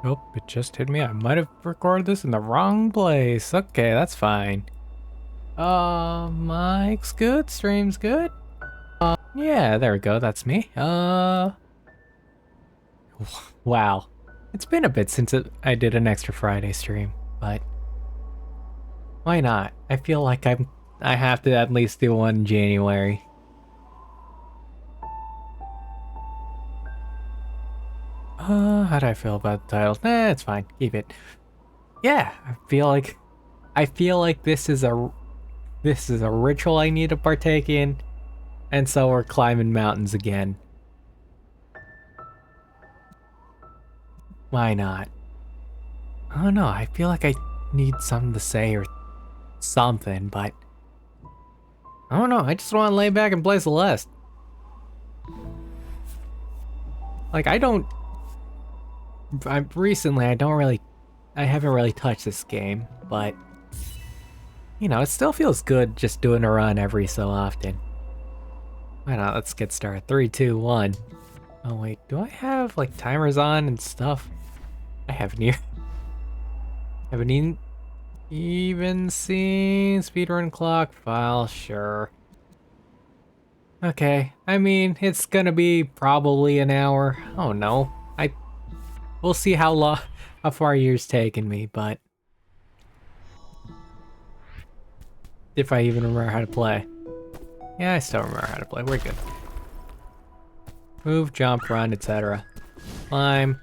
Nope, it just hit me. I might have recorded this in the wrong place. Okay, that's fine. Mic's good, stream's good. Yeah, there we go, that's me. Wow. It's been a bit since I did an extra Friday stream, but why not? I feel like I have to at least do one in January. How do I feel about the title? It's fine. Keep it. Yeah, I feel like this is a ritual I need to partake in, and so we're climbing mountains again. Why not? I don't know, I feel like I need something to say or something, but I don't know, I just want to lay back and play Celeste. Like, I haven't really touched this game, but you know, it still feels good just doing a run every so often. Why not? Let's get started. 3, 2, 1. Oh wait, do I have like timers on and stuff? I haven't even seen speedrun clock file. Sure. Okay, I mean, it's gonna be probably an hour. Oh no, we'll see how far year's taken me, but if I even remember how to play. Yeah, I still remember how to play. We're good. Move, jump, run, etc. Climb.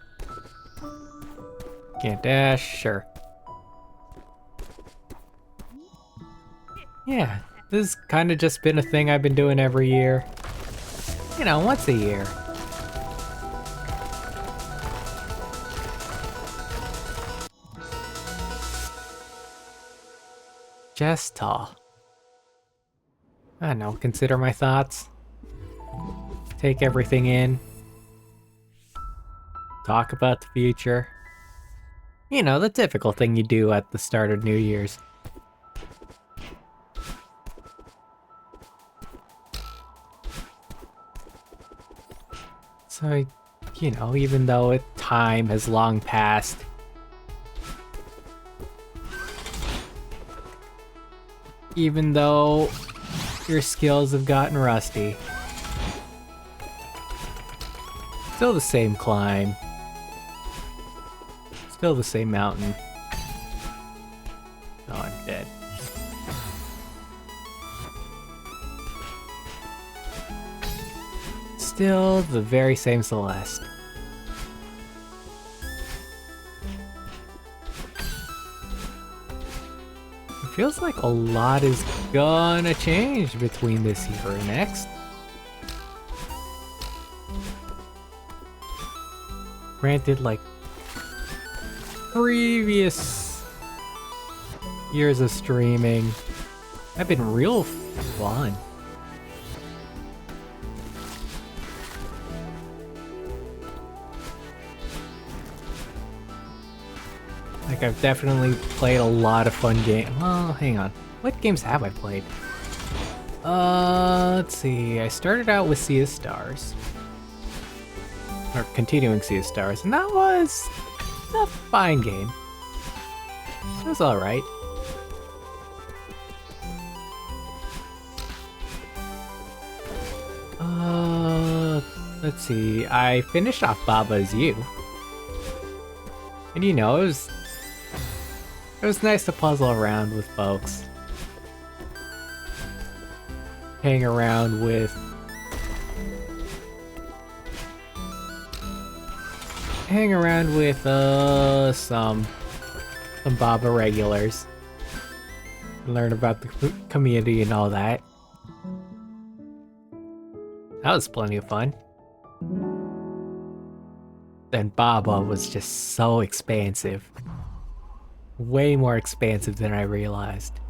Can't dash, sure. Yeah, this has kind of just been a thing I've been doing every year. You know, once a year. Just tall. I don't know, consider my thoughts. Take everything in. Talk about the future. You know, the typical thing you do at the start of New Year's. So, you know, even though time has long passed, even though your skills have gotten rusty, still the same climb, still the same mountain. Oh, I'm dead. Still the very same Celeste. It feels like a lot is gonna change between this year and next. Granted, like previous years of streaming have been real fun. Like, I've definitely played a lot of fun games. Well, hang on. What games have I played? Let's see. I started out with Sea of Stars. Or continuing Sea of Stars, and that was a fine game. It was alright. Let's see. I finished off Baba Is You. And you know, it was nice to puzzle around with folks. Hang around with some Baba regulars. Learn about the community and all that. That was plenty of fun. Then Baba was just so expansive. Way more expansive than I realized.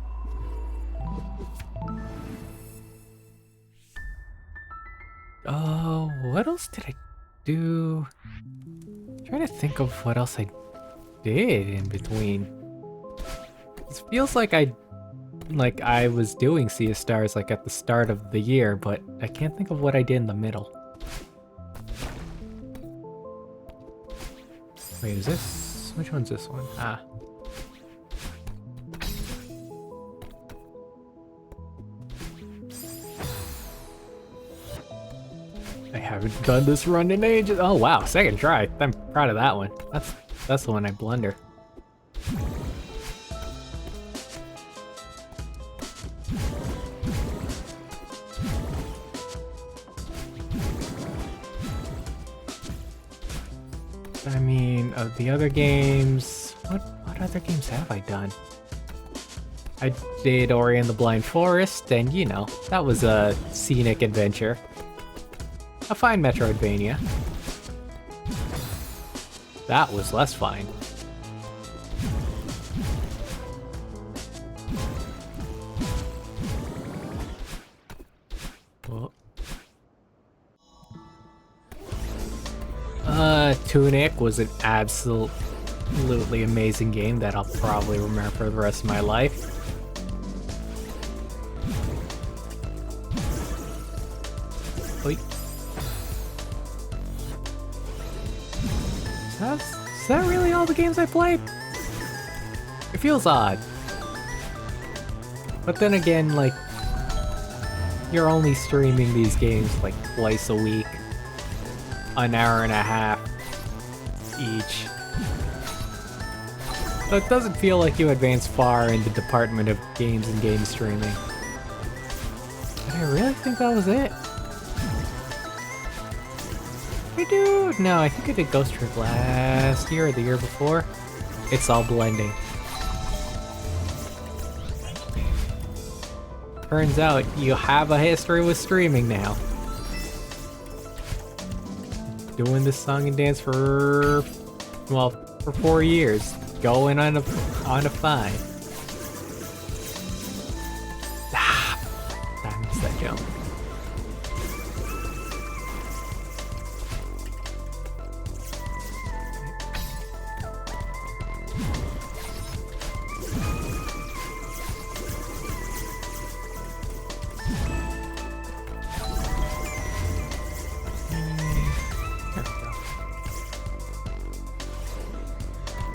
Oh, what else did I do? I'm trying to think of what else I did in between. It feels like I was doing Sea of Stars like at the start of the year, but I can't think of what I did in the middle. Wait, is this? Which one's this one? Ah. I haven't done this run in ages. Oh wow, second try. I'm proud of that one. That's the one I blunder. I mean, of the other games, what other games have I done? I did Ori and the Blind Forest, and you know, that was a scenic adventure. A fine Metroidvania. That was less fine. Whoa. Tunic was an absolutely amazing game that I'll probably remember for the rest of my life. Wait. Is that really all the games I played? It feels odd. But then again, like, you're only streaming these games like twice a week. An hour and a half each. So it doesn't feel like you advance far in the department of games and game streaming. But I really think that was it. No, I think I did Ghost Trick last year or the year before. It's all blending. Turns out you have a history with streaming now. Doing this song and dance for, well, for 4 years. Going on a 5. Ah, I missed that jump.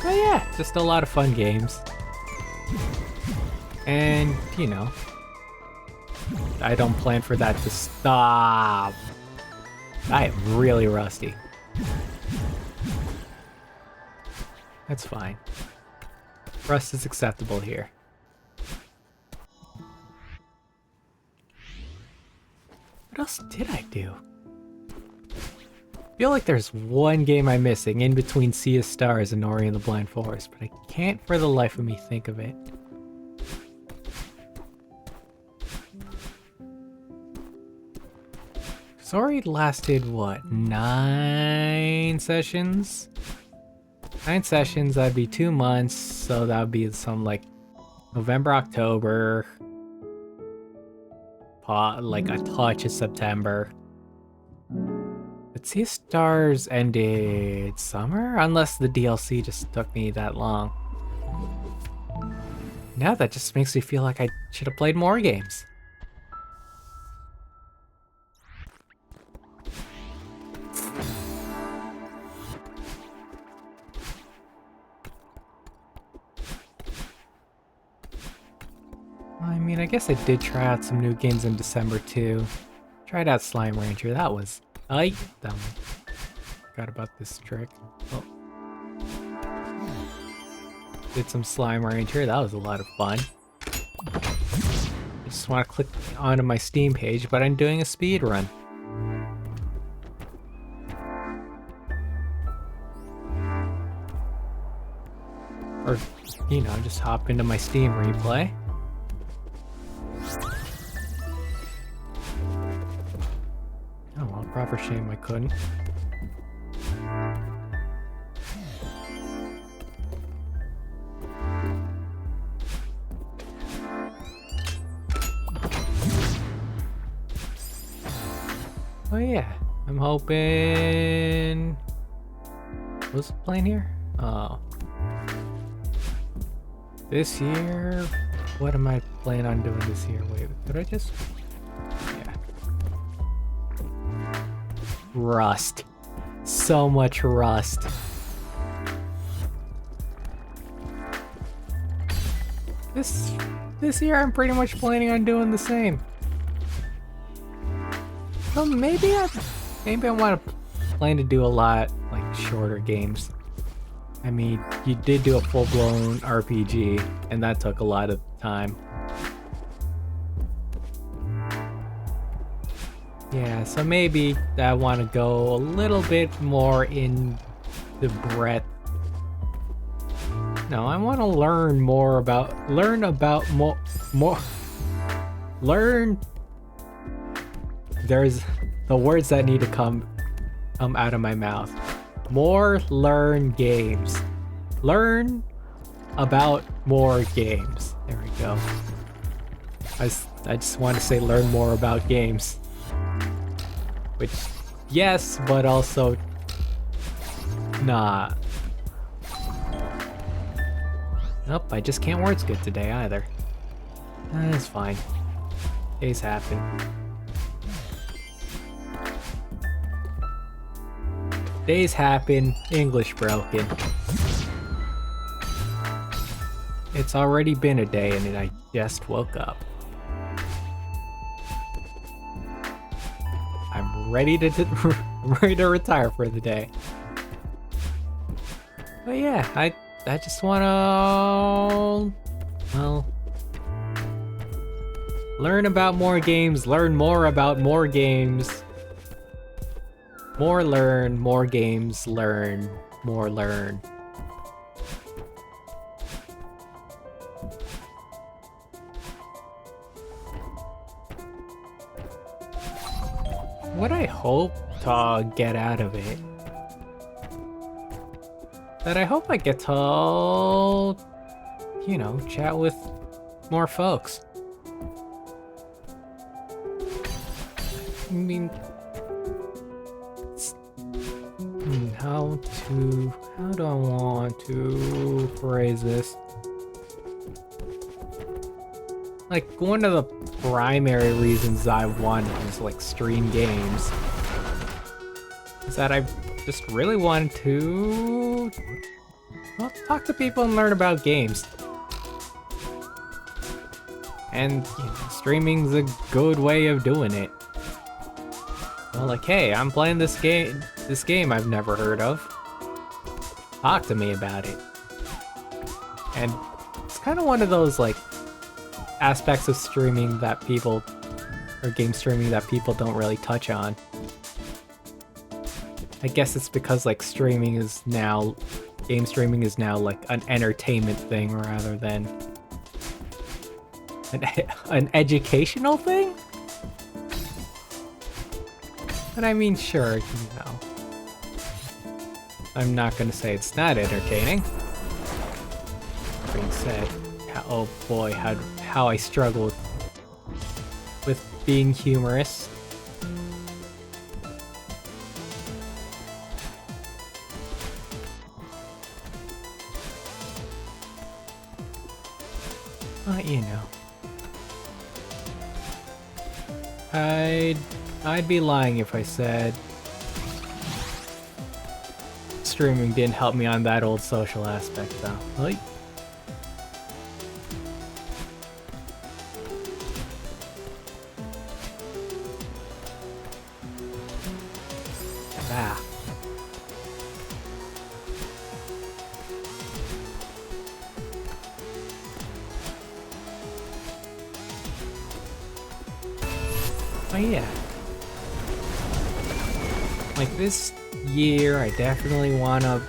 Oh yeah, just a lot of fun games. And, you know, I don't plan for that to stop. I am really rusty. That's fine. Rust is acceptable here. What else did I do? I feel like there's one game I'm missing in between Sea of Stars and Ori and the Blind Forest, but I can't for the life of me think of it. Ori lasted, what, 9 sessions? 9 sessions, that'd be 2 months, so that would be some like November, October, like a touch of September. But Sea of Stars ended summer? Unless the DLC just took me that long. Now that just makes me feel like I should have played more games. I mean, I guess I did try out some new games in December too. Tried out Slime Rancher, that was... dumb. Forgot about this trick. Oh. Did some Slime Rancher, that was a lot of fun. I just want to click onto my Steam page, but I'm doing a speed run. Or, you know, just hop into my Steam replay. Oh well, proper shame I couldn't. Oh yeah, I'm hoping... What's the plan here? Oh. This year? What am I planning on doing this year? Wait, did I just... Yeah. Rust. So much rust. this year I'm pretty much planning on doing the same. So maybe I want to plan to do a lot like shorter games. I mean, you did do a full-blown RPG, and that took a lot of time. Yeah, so maybe I want to go a little bit more in the breadth. No, I want to learn learn. There's the words that need to come out of my mouth. Learn games. Learn about more games. There we go. I just want to say learn more about games. Which, yes, but also nah. Nope, I just can't words good today either. That's fine. Days happen. Days happen, English broken. It's already been a day and I just woke up. I'm ready to ready to retire for the day. But yeah, I just wanna, well, learn about more games, learn more about more games. More learn, more games, learn, more learn. What I hope to get out of it, that I hope I get to, you know, chat with more folks. I mean, how do I want to phrase this? Like, one of the primary reasons I wanted to like stream games is that I just really wanted to, well, talk to people and learn about games. And you know, streaming's a good way of doing it. Well, like, hey, I'm playing this game I've never heard of. Talk to me about it. And it's kind of one of those like aspects of streaming that people, or game streaming that people don't really touch on. I guess it's because like game streaming is now like an entertainment thing rather than an educational thing? But I mean, sure, you know. I'm not gonna say it's not entertaining. That being said, oh boy, how I struggle with being humorous. But you know, I'd be lying if I said streaming didn't help me on that old social aspect though. Like, oh yeah. Like this year, I definitely want to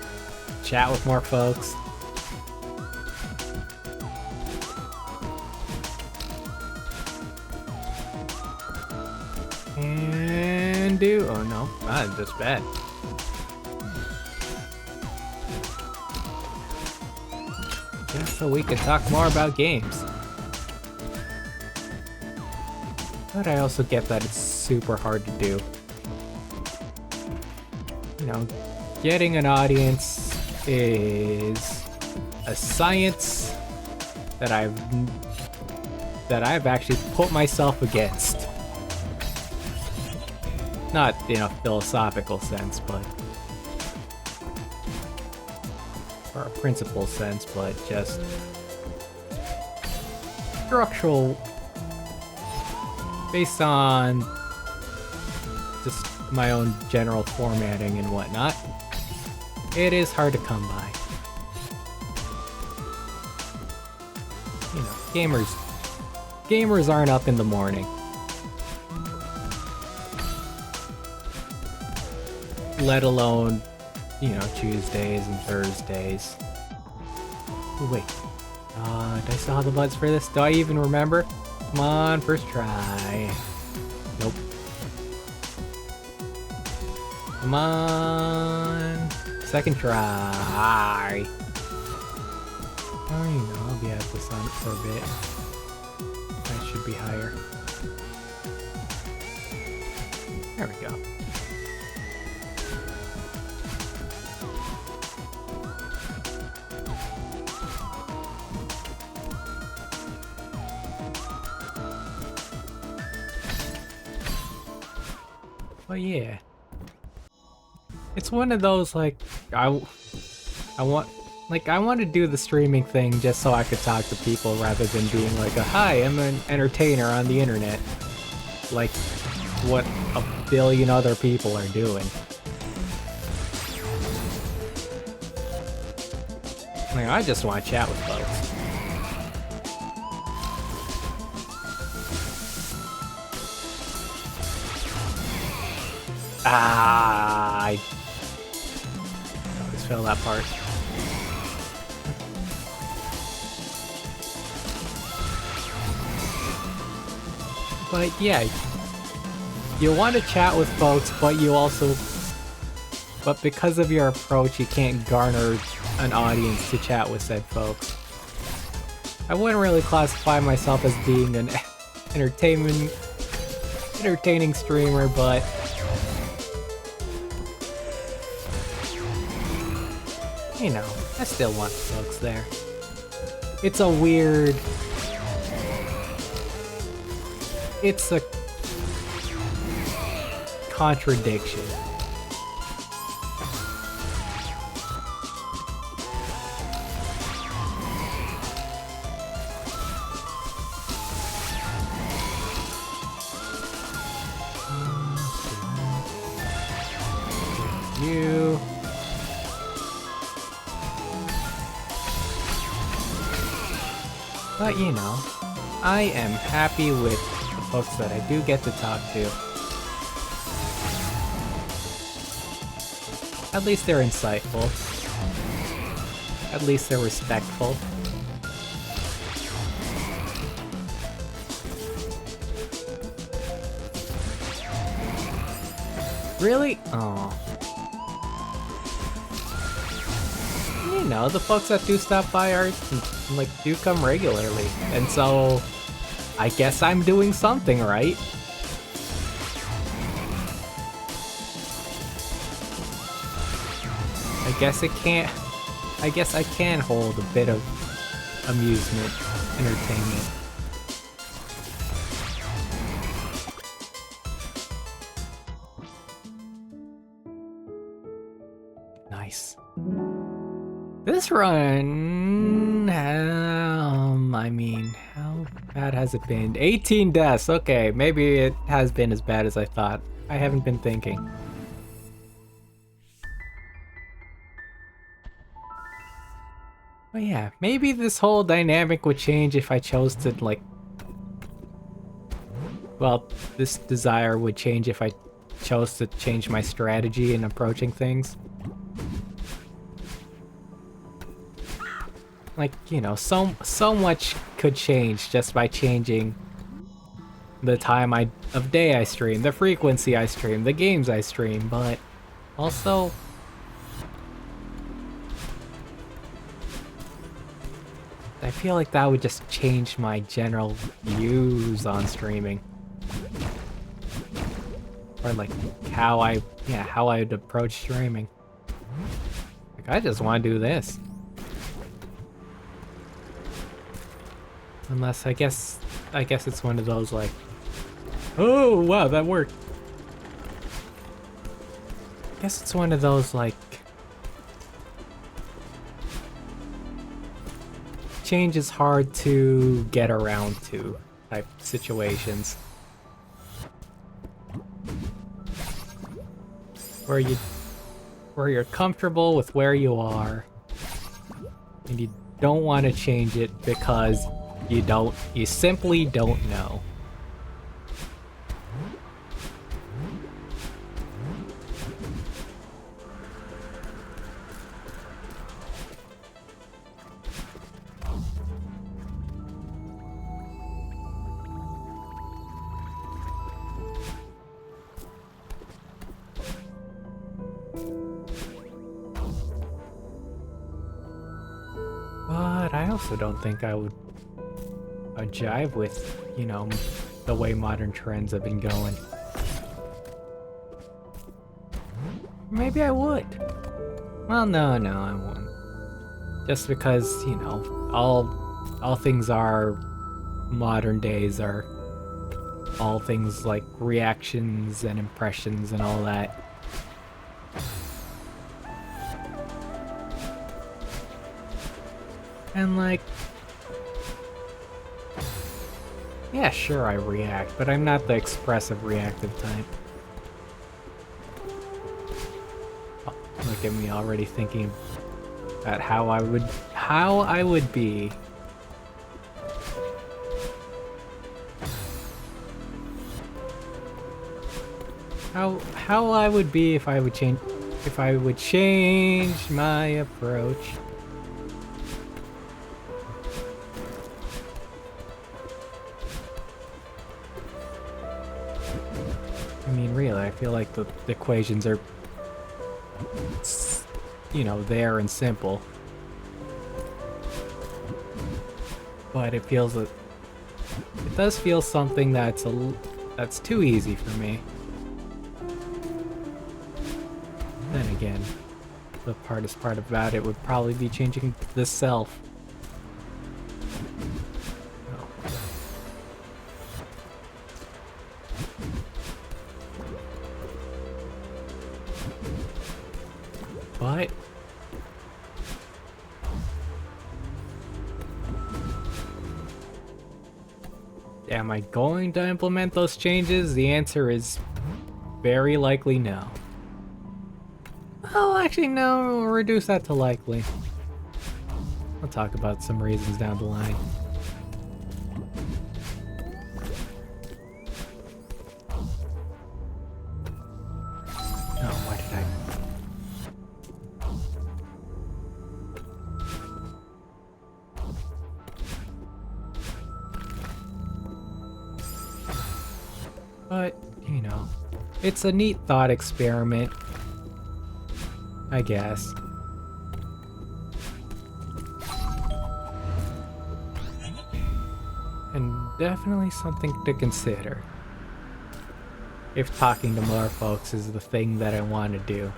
chat with more folks. And do, oh no, not just bad. Just so we can talk more about games. But I also get that it's super hard to do. You know, getting an audience is a science that I've actually put myself against. Not in a philosophical sense, but or a principle sense, but just structural, based on just my own general formatting and whatnot, it is hard to come by. You know, gamers aren't up in the morning. Let alone, you know, Tuesdays and Thursdays. Oh, wait. Do I still have the buttons for this? Do I even remember? Come on, first try. Nope. Come on. Second try. Oh, you know, I'll be at this on for a bit. That should be higher. There we go. Oh yeah. It's one of those, like, I want to do the streaming thing just so I could talk to people rather than being like hi, I'm an entertainer on the internet. Like what a billion other people are doing. Like, I just want to chat with folks. I always fail that part. But yeah, you want to chat with folks, but because of your approach, you can't garner an audience to chat with said folks. I wouldn't really classify myself as being an entertaining streamer, but you know, I still want folks there. It's a weird... It's a contradiction. You... But you know, I am happy with the folks that I do get to talk to. At least they're insightful. At least they're respectful. Really? Oh. You know, the folks that do stop by are, like, do come regularly. And so, I guess I'm doing something right. I guess I can hold a bit of amusement, entertainment. Nice. This run, I mean, how bad has it been? 18 deaths, okay, maybe it has been as bad as I thought. I haven't been thinking. But yeah, maybe this whole dynamic would change if I chose to, like... Well, this desire would change if I chose to change my strategy in approaching things. Like, you know, so much could change just by changing the time of day I stream, the frequency I stream, the games I stream, but also... I feel like that would just change my general views on streaming. Or like how I'd approach streaming. Like, I just want to do this. Unless I guess it's one of those like, oh wow, that worked. I guess it's one of those like change is hard to get around to type situations. Where you're comfortable with where you are and you don't want to change it because you simply don't know. But I also don't think I would jive with, you know, the way modern trends have been going. Maybe I would. Well, no, I wouldn't. Just because, you know, all things are modern days are all things like reactions and impressions and all that. And like, yeah, sure I react, but I'm not the expressive reactive type. Oh, look at me already thinking about how I would be. How I would be if I would change my approach. I mean, really, I feel like the equations are, you know, there and simple. But it does feel something that's too easy for me. Then again, the hardest part about it would probably be changing the self. But am I going to implement those changes? The answer is very likely no. Oh, actually no, we'll reduce that to likely. I'll talk about some reasons down the line. Oh, why did I... But, you know, it's a neat thought experiment, I guess. And definitely something to consider if talking to more folks is the thing that I want to do.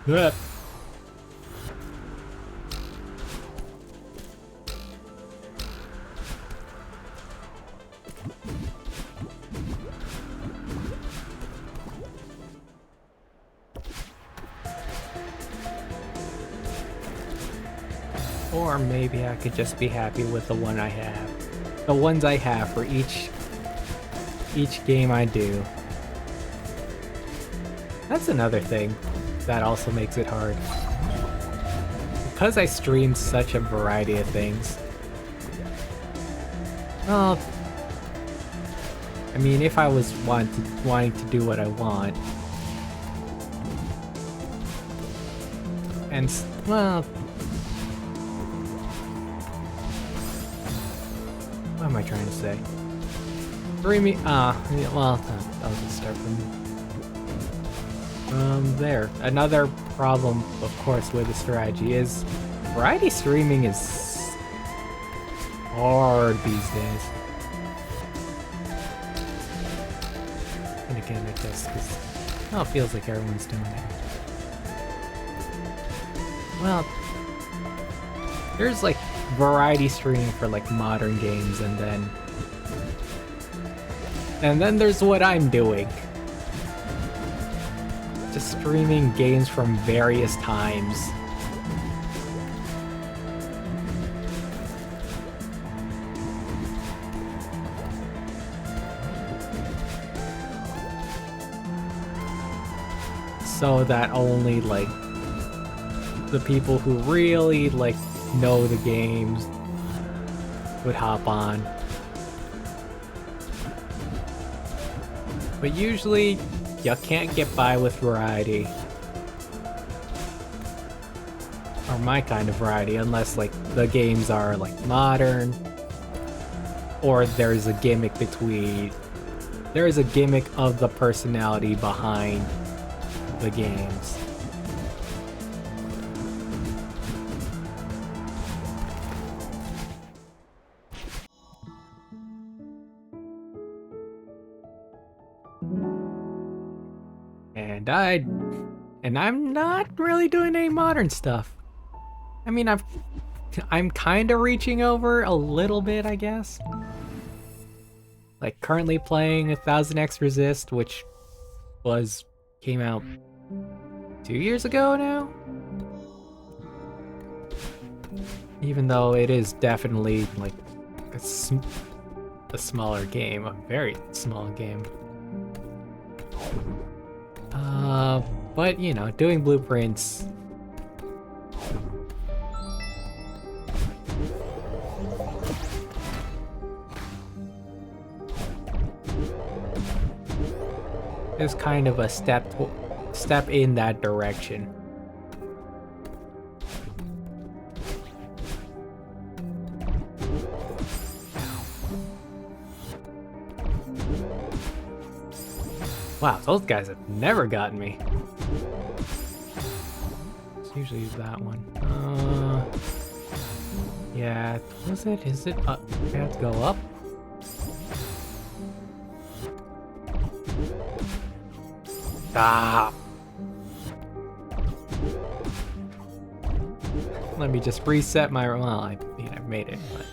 Yep. Or maybe I could just be happy with the one I have. The ones I have for each game I do. That's another thing that also makes it hard. Because I stream such a variety of things. Well, I mean, if I was wanting to do what I want. And, well... What am I trying to say? Streaming, yeah, well, I'll just start from there. Another problem, of course, with the strategy is variety streaming is hard these days. And again, I guess because it feels like everyone's doing it. Well, there's like variety streaming for like modern games, and then there's what I'm doing. just streaming games from various times. So that only like the people who really like know the games would hop on. But usually you can't get by with variety. Or my kind of variety, unless like the games are like modern or there's a gimmick of the personality behind the games. And I'm not really doing any modern stuff. I mean, I'm kind of reaching over a little bit, I guess. Like currently playing 1000X Resist, which came out 2 years ago now. Even though it is definitely like a smaller game, a very small game. But you know, doing blueprints. Is kind of a step in that direction. Wow, those guys have never gotten me. It's usually that one. Yeah, was it? Is it up? I have to go up? Stop! Let me just reset my... Well, I mean, I've made it, but...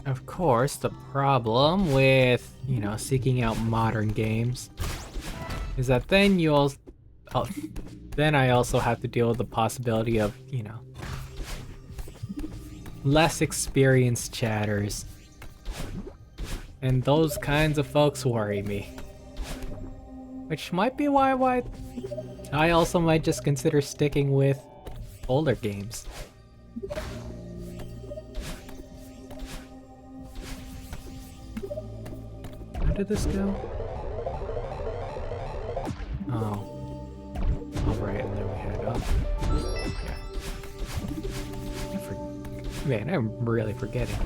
Of course, the problem with, you know, seeking out modern games is that then then I also have to deal with the possibility of, you know, less experienced chatters. And those kinds of folks worry me. Which might be why I also might just consider sticking with older games. How did this go? Oh. Alright, and then we head up. Yeah. Man, I'm really forgetting.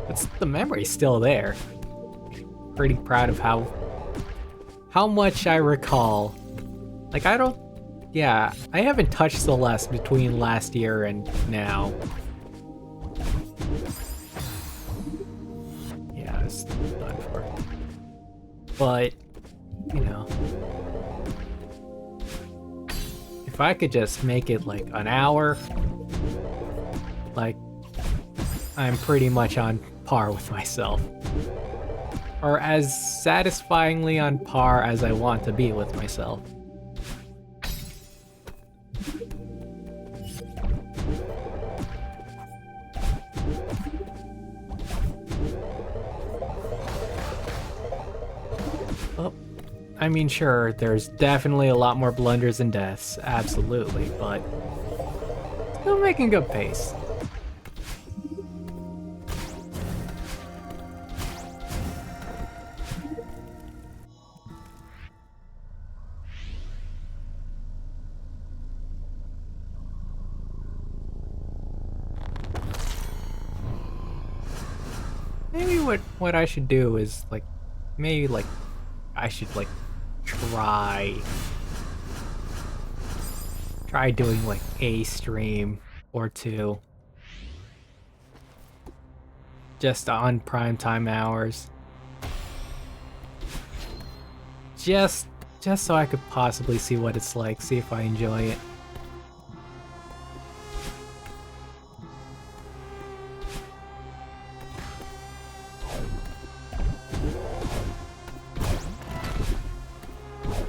But the memory's still there. Pretty proud of how much I recall. Like, yeah, I haven't touched Celeste between last year and now. Yeah, it's done for. But, you know, if I could just make it like an hour, like, I'm pretty much on par with myself. Or as satisfyingly on par as I want to be with myself. Oh, I mean, sure, there's definitely a lot more blunders and deaths, absolutely, but still making good pace. Maybe what I should do is like, maybe like, I should like try doing like a stream or two. Just on primetime hours. Just so I could possibly see what it's like, see if I enjoy it.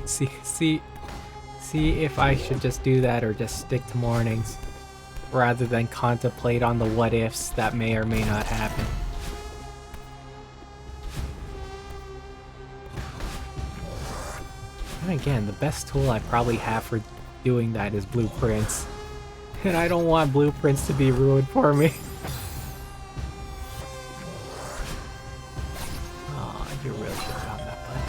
See if I should just do that or just stick to mornings rather than contemplate on the what ifs that may or may not happen. And again, the best tool I probably have for doing that is blueprints. And I don't want blueprints to be ruined for me. Oh, you really should have gotten that button.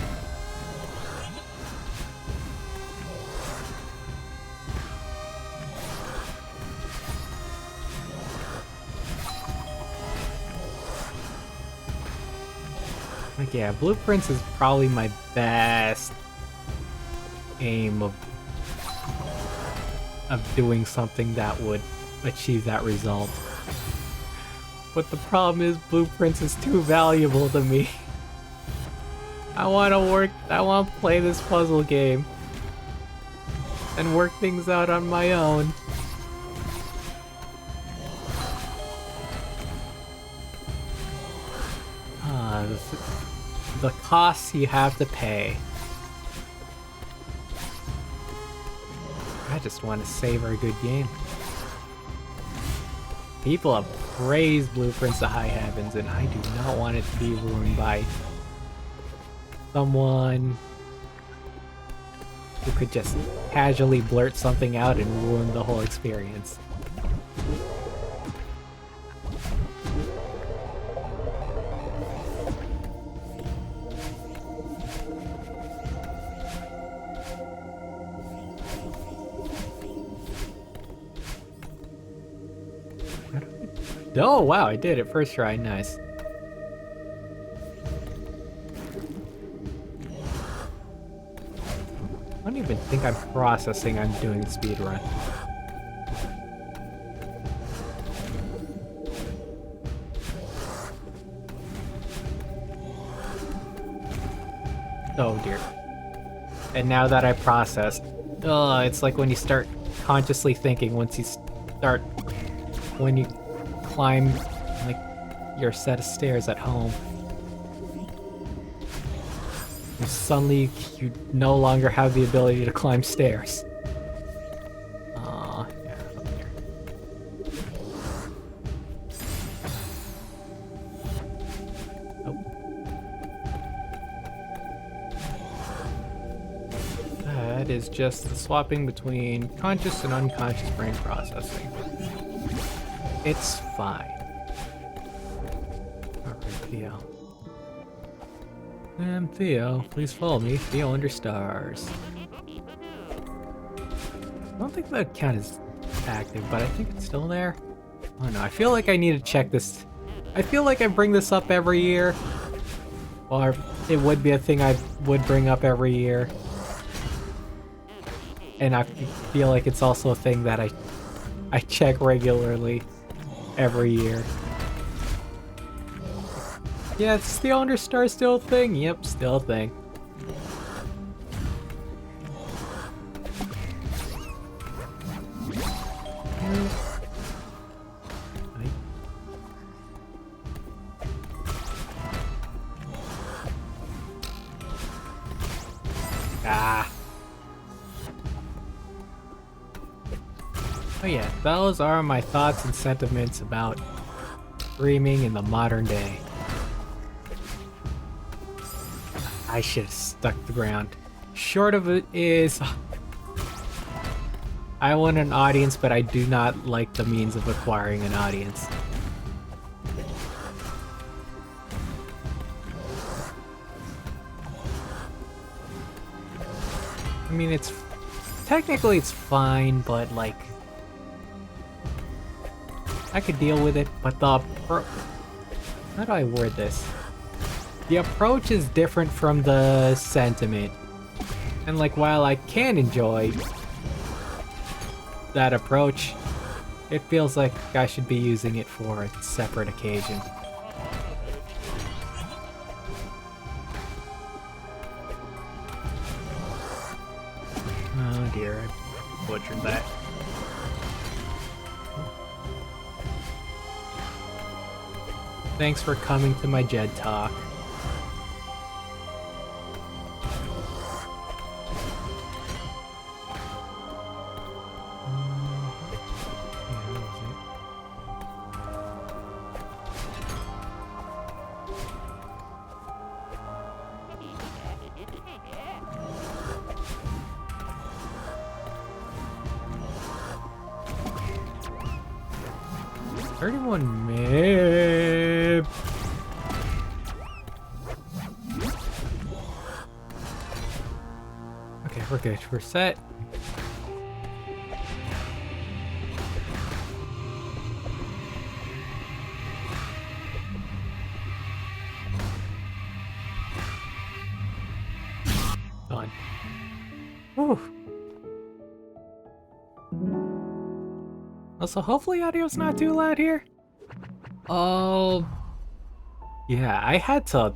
Like, yeah, blueprints is probably my best aim of doing something that would achieve that result. But the problem is blueprints is too valuable to me. I want to play this puzzle game and work things out on my own. The costs you have to pay. I just want to savor a good game. People have praised Blueprints to high heavens, and I do not want it to be ruined by someone who could just casually blurt something out and ruin the whole experience. Oh wow, I did it first try, nice. I don't even think I'm processing I'm doing the speedrun. Oh dear. And now that I processed, it's like when you start consciously thinking when you climb like your set of stairs at home. And suddenly you no longer have the ability to climb stairs. Aw, yeah, up there. Oh. That is just the swapping between conscious and unconscious brain processing. It's fine. Alright, Theo. I'm Theo. Please follow me. Theo under stars. I don't think that count is active, but I think it's still there. Oh no, I feel like I need to check this. I feel like I bring this up every year. Or it would be a thing I would bring up every year. And I feel like it's also a thing that I check regularly. Every year. Yeah, it's the under star still a thing. Yep, still a thing. Ah. Oh yeah, those are my thoughts and sentiments about streaming in the modern day. I should have stuck the ground. Short of it is, I want an audience, but I do not like the means of acquiring an audience. I mean, technically it's fine, but like, I could deal with it, but how do I word this? The approach is different from the sentiment. And like, while I can enjoy that approach, it feels like I should be using it for a separate occasion. Oh dear, I butchered that. Thanks for coming to my Jed talk. 31 mib. Okay, we're good. We're set. Done. Whew. Also, hopefully audio's not too loud here. Oh, yeah, I had to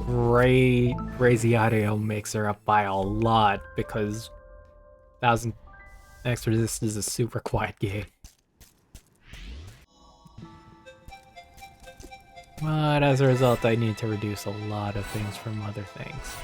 raise the audio mixer up by a lot because 1000 X Resist is a super quiet game. But as a result, I need to reduce a lot of things from other things.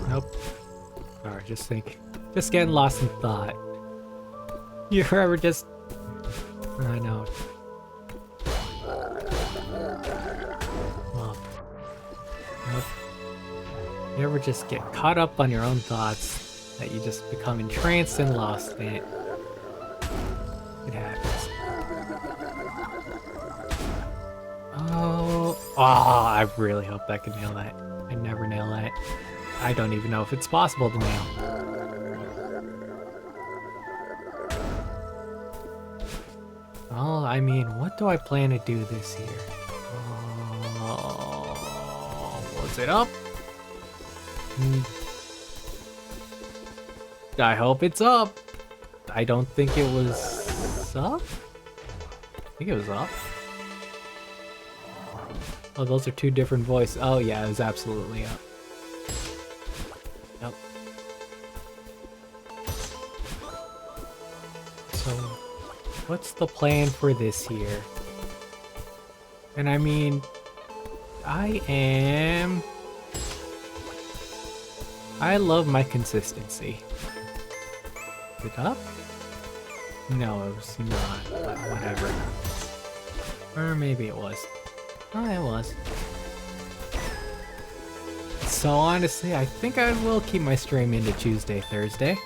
Nope. Sorry, just getting lost in thought. You ever just... I know. Well, nope. You ever just get caught up on your own thoughts that you just become entranced and lost in it? It happens. Oh, I really hope I can nail that. I never nail that. I don't even know if it's possible to nail. Well, I mean, what do I plan to do this year? Was it up? I hope it's up. I don't think it was up. I think it was up. Oh, those are two different voices. Oh yeah, it was absolutely up. Yep. So, what's the plan for this year? And I mean, I love my consistency. Is it up? No, it was not, but whatever. Or maybe it was. Oh, it was. So honestly, I think I will keep my stream into Tuesday, Thursday.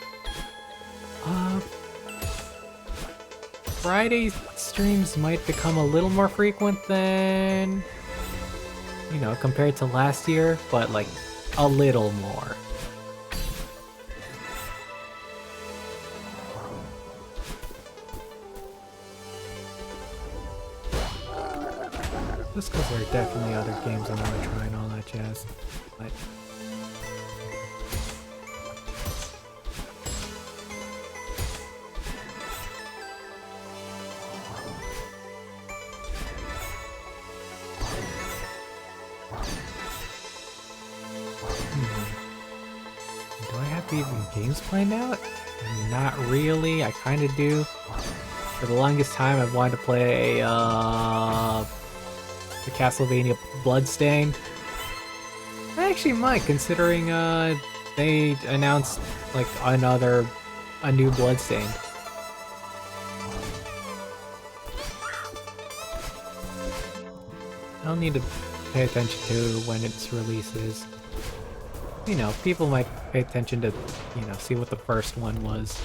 Friday streams might become a little more frequent than, you know, compared to last year, but like a little more. Just because there are definitely other games I want to try and all that jazz. But do I have even games planned out? Not really. I kind of do. For the longest time, I've wanted to play the Castlevania Bloodstained. I actually might, considering they announced like a new Bloodstained. I'll need to pay attention to when its release is. You know, people might pay attention to, you know, see what the first one was.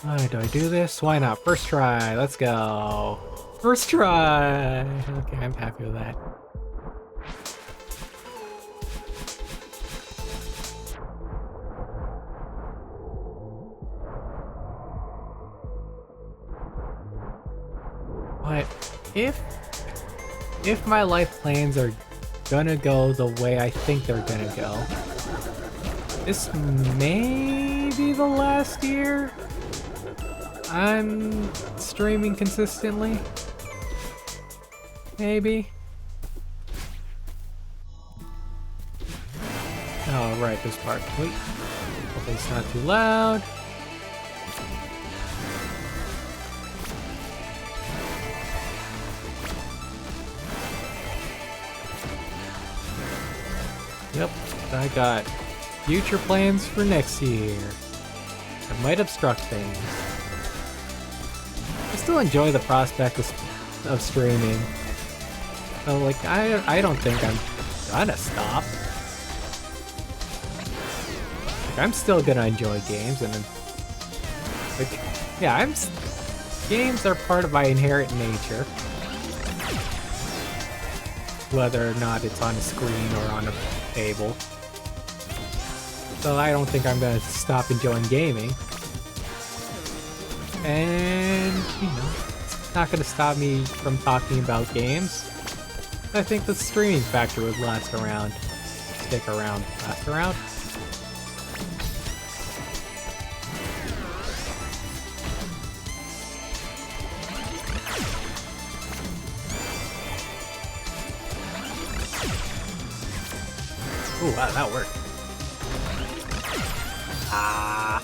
Alright, do I do this? Why not? First try, let's go. First try! Okay, I'm happy with that. But if my life plans are gonna go the way I think they're gonna go, this may be the last year I'm streaming consistently. Maybe. Oh, right, this part. Wait. Hopefully it's not too loud. Yep, I got future plans for next year. I might obstruct things. I still enjoy the prospect of streaming. So, like, I don't think I'm gonna stop. Like, I'm still gonna enjoy games, and like, yeah, games are part of my inherent nature. Whether or not it's on a screen or on a table. So I don't think I'm gonna stop enjoying gaming. And, you know, it's not gonna stop me from talking about games. I think the streaming factor would last around. Stick around. Last around? Ooh, wow, that worked. Ah.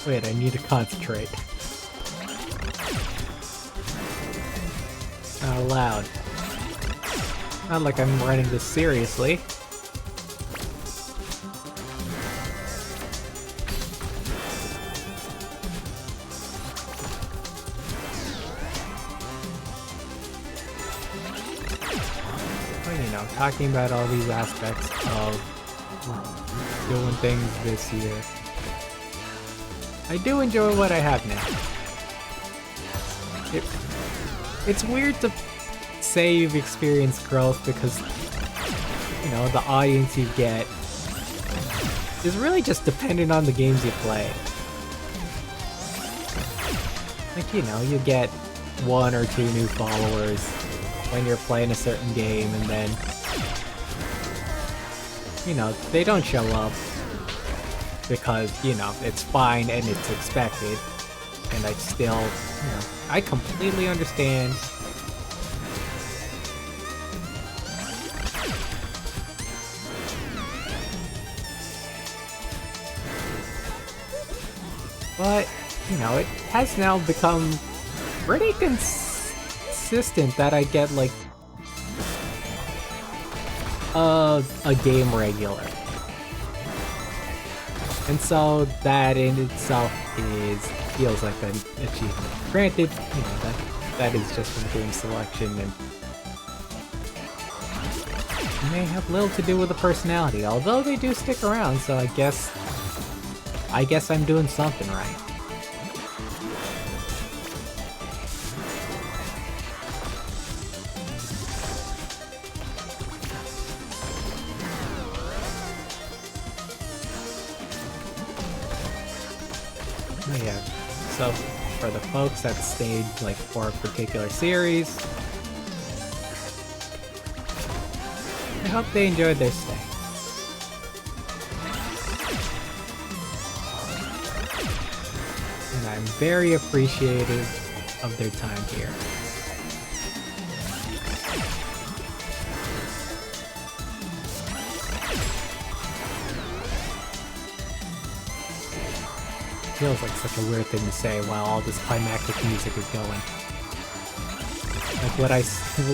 Wait, I need to concentrate. Not allowed. Not like I'm running this seriously. Well, you know, talking about all these aspects of doing things this year. I do enjoy what I have now. It's weird to say you've experienced growth because, you know, the audience you get is really just dependent on the games you play. Like, you know, you get 1 or 2 new followers when you're playing a certain game, and then, you know, they don't show up because, you know, it's fine and it's expected, and I still, you know, I completely understand. But, you know, it has now become pretty consistent that I get, like, a game regular. And so that in itself feels like an achievement. Granted, you know, that is just from game selection and may have little to do with the personality, although they do stick around, so I guess I'm doing something right. Oh yeah, so for the folks that stayed like for a particular series, I hope they enjoyed their stay. And I'm very appreciative of their time here. Feels like such a weird thing to say while all this climactic music is going.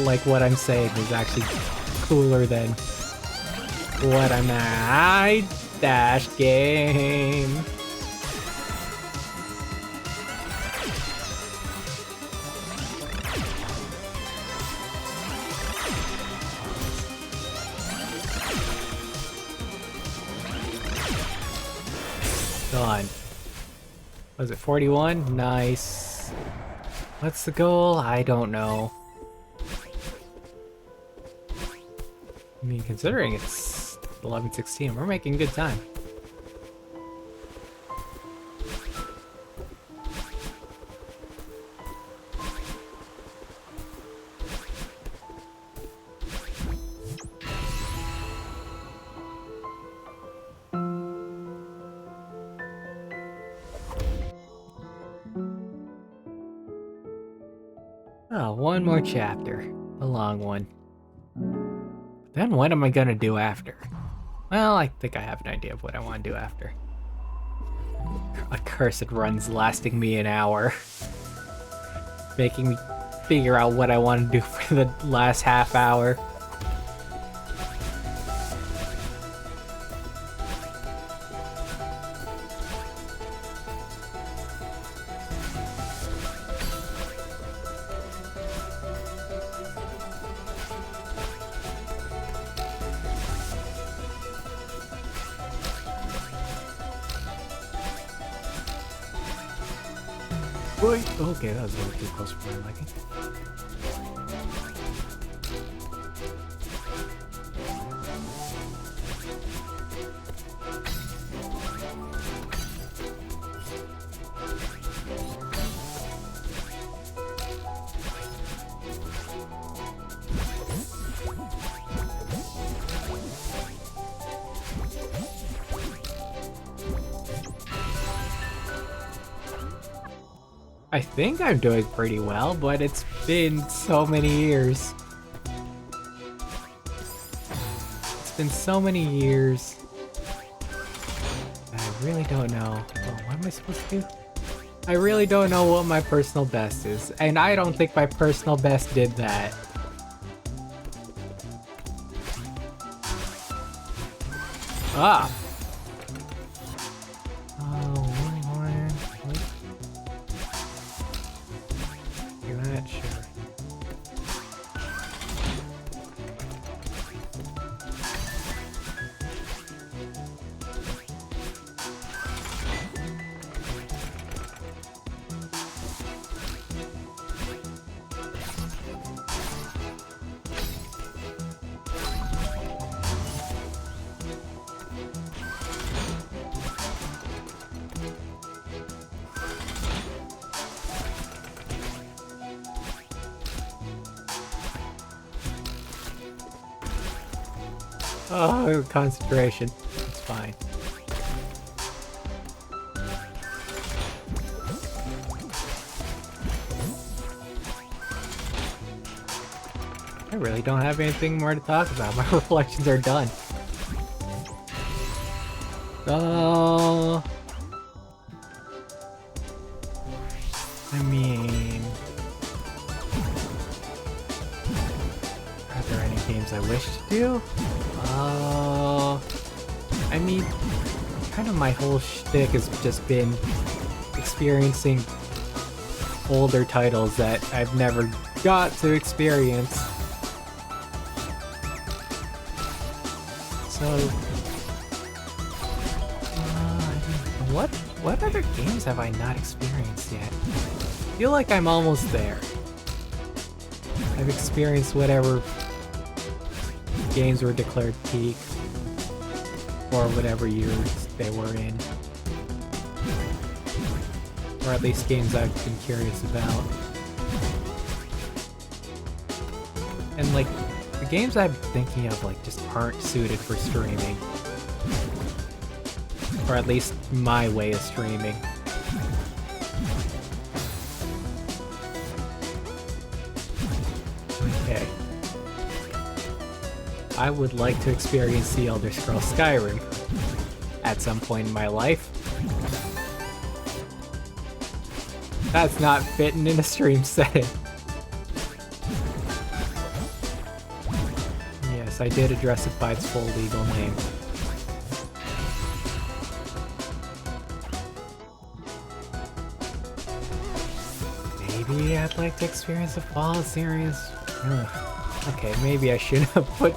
Like what I'm saying is actually cooler than what I'm at. Dash game. Done. Was it 41? Nice. What's the goal? I don't know. I mean, considering it's 11:16, we're making good time. Oh, one more chapter. A long one. Then what am I gonna do after? Well, I think I have an idea of what I want to do after. A cursed run's lasting me an hour. Making me figure out what I want to do for the last half hour. Wait, okay, that was a little too close for my liking. I think I'm doing pretty well, but it's been so many years. It's been so many years. I really don't know. Oh, what am I supposed to do? I really don't know what my personal best is, and I don't think my personal best did that. Ah! Oh, concentration. It's fine. I really don't have anything more to talk about. My reflections are done. Oh. I mean... Are there any games I wish to do? I mean, kind of my whole shtick has just been experiencing older titles that I've never got to experience. So, what other games have I not experienced yet? I feel like I'm almost there. I've experienced whatever games were declared peak, or whatever years they were in. Or at least games I've been curious about. And like, the games I'm thinking of like just aren't suited for streaming. Or at least my way of streaming. Okay. I would like to experience The Elder Scrolls Skyrim at some point in my life. That's not fitting in a stream setting. I did address it by its full legal name. Maybe I'd like to experience the Fallout series. Ugh. Okay, maybe I should have put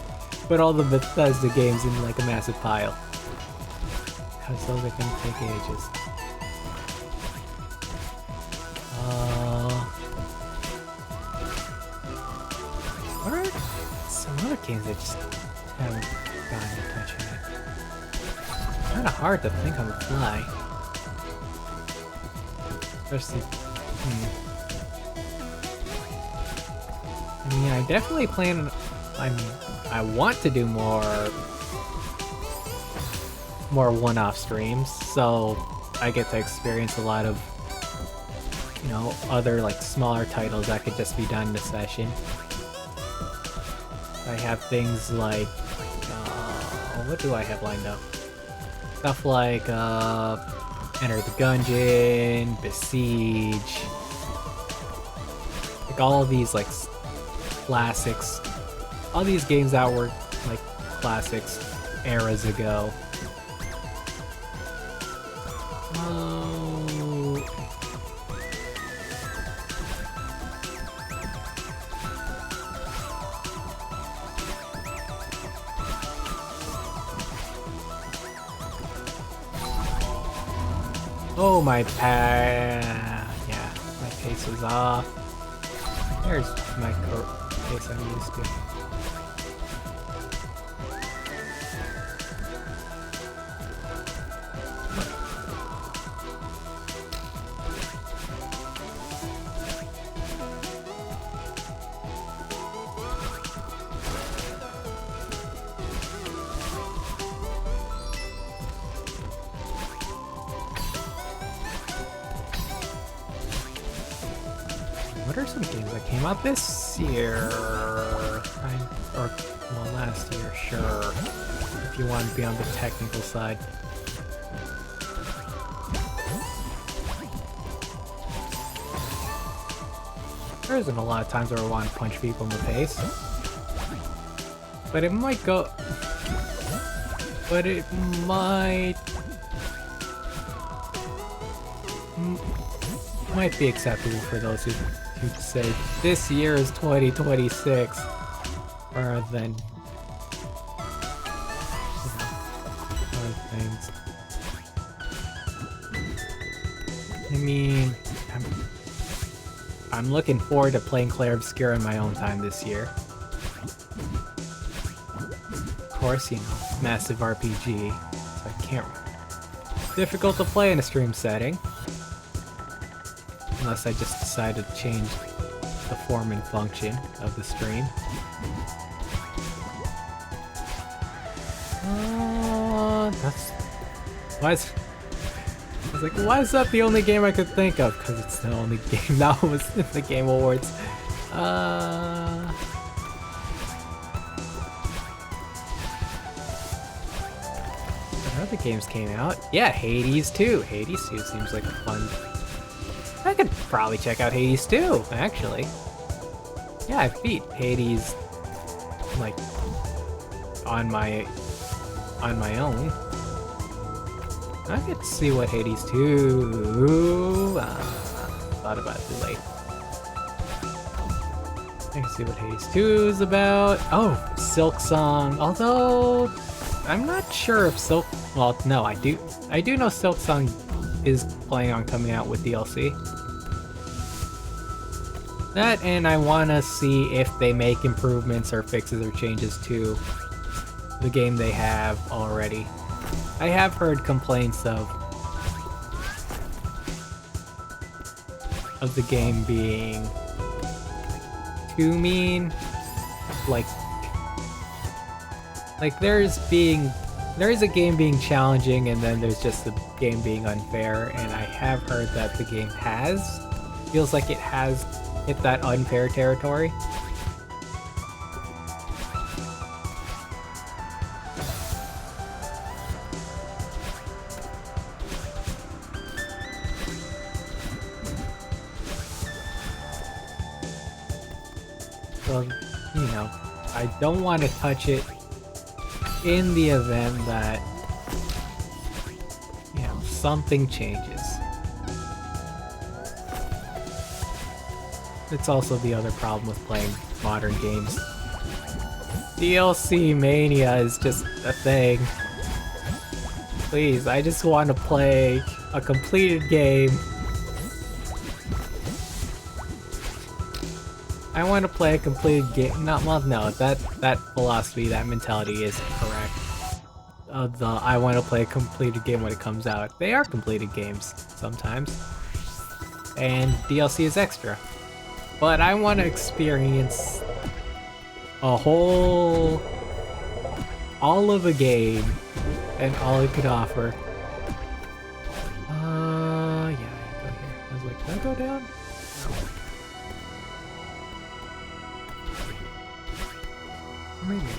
all the Bethesda games in like a massive pile. Because those are gonna take ages. What are some other games that just haven't gotten to touch yet? Kinda hard to think on the fly. Especially, I mean, I definitely plan. I want to do more one-off streams, so I get to experience a lot of, you know, other like smaller titles that could just be done in a session. I have things like, what do I have lined up? Stuff like Enter the Gungeon, Besiege, like all of these like classics, all these games that were like classics eras ago. Oh, my yeah, my pace is off. There's my pace I'm used to. What are some games that came out this year? Or, well, last year, sure. If you want to be on the technical side. There isn't a lot of times where I want to punch people in the face. But it might go... But it might be acceptable for those who say this year is 2026 rather than, you know, other things. I mean, I'm looking forward to playing Clair Obscura in my own time this year. Of course, you know, massive RPG, so I can't... Difficult to play in a stream setting. Unless I just decide to change the form and function of the stream. That's... Why is... I was like, why is that the only game I could think of? Because it's the only game that was in the Game Awards. What other games came out? Yeah, Hades 2. Hades 2 seems like a fun... I could probably check out Hades 2, actually. Yeah, I beat Hades, like, on my own. I could see what Hades 2... thought about it too late. I can see what Hades 2 is about. Oh, Silk Song. Although, I'm not sure if Silk... Well, no, I do know Silk Song is planning on coming out with DLC. That, and I want to see if they make improvements or fixes or changes to the game they have already. I have heard complaints of the game being too mean. Like there is a game being challenging, and then there's just the game being unfair, and I have heard that the game feels like it has hit that unfair territory. So, you know, I don't want to touch it in the event that, you know, something changes. It's also the other problem with playing modern games. DLC mania is just a thing. Please, I just want to play a completed game. I want to play a completed game. Well, no, that philosophy, that mentality isn't correct. I want to play a completed game when it comes out. They are completed games sometimes, and DLC is extra. But I want to experience all of a game and all it could offer. Yeah, I go here. I was like, can I go down? No. Maybe I do.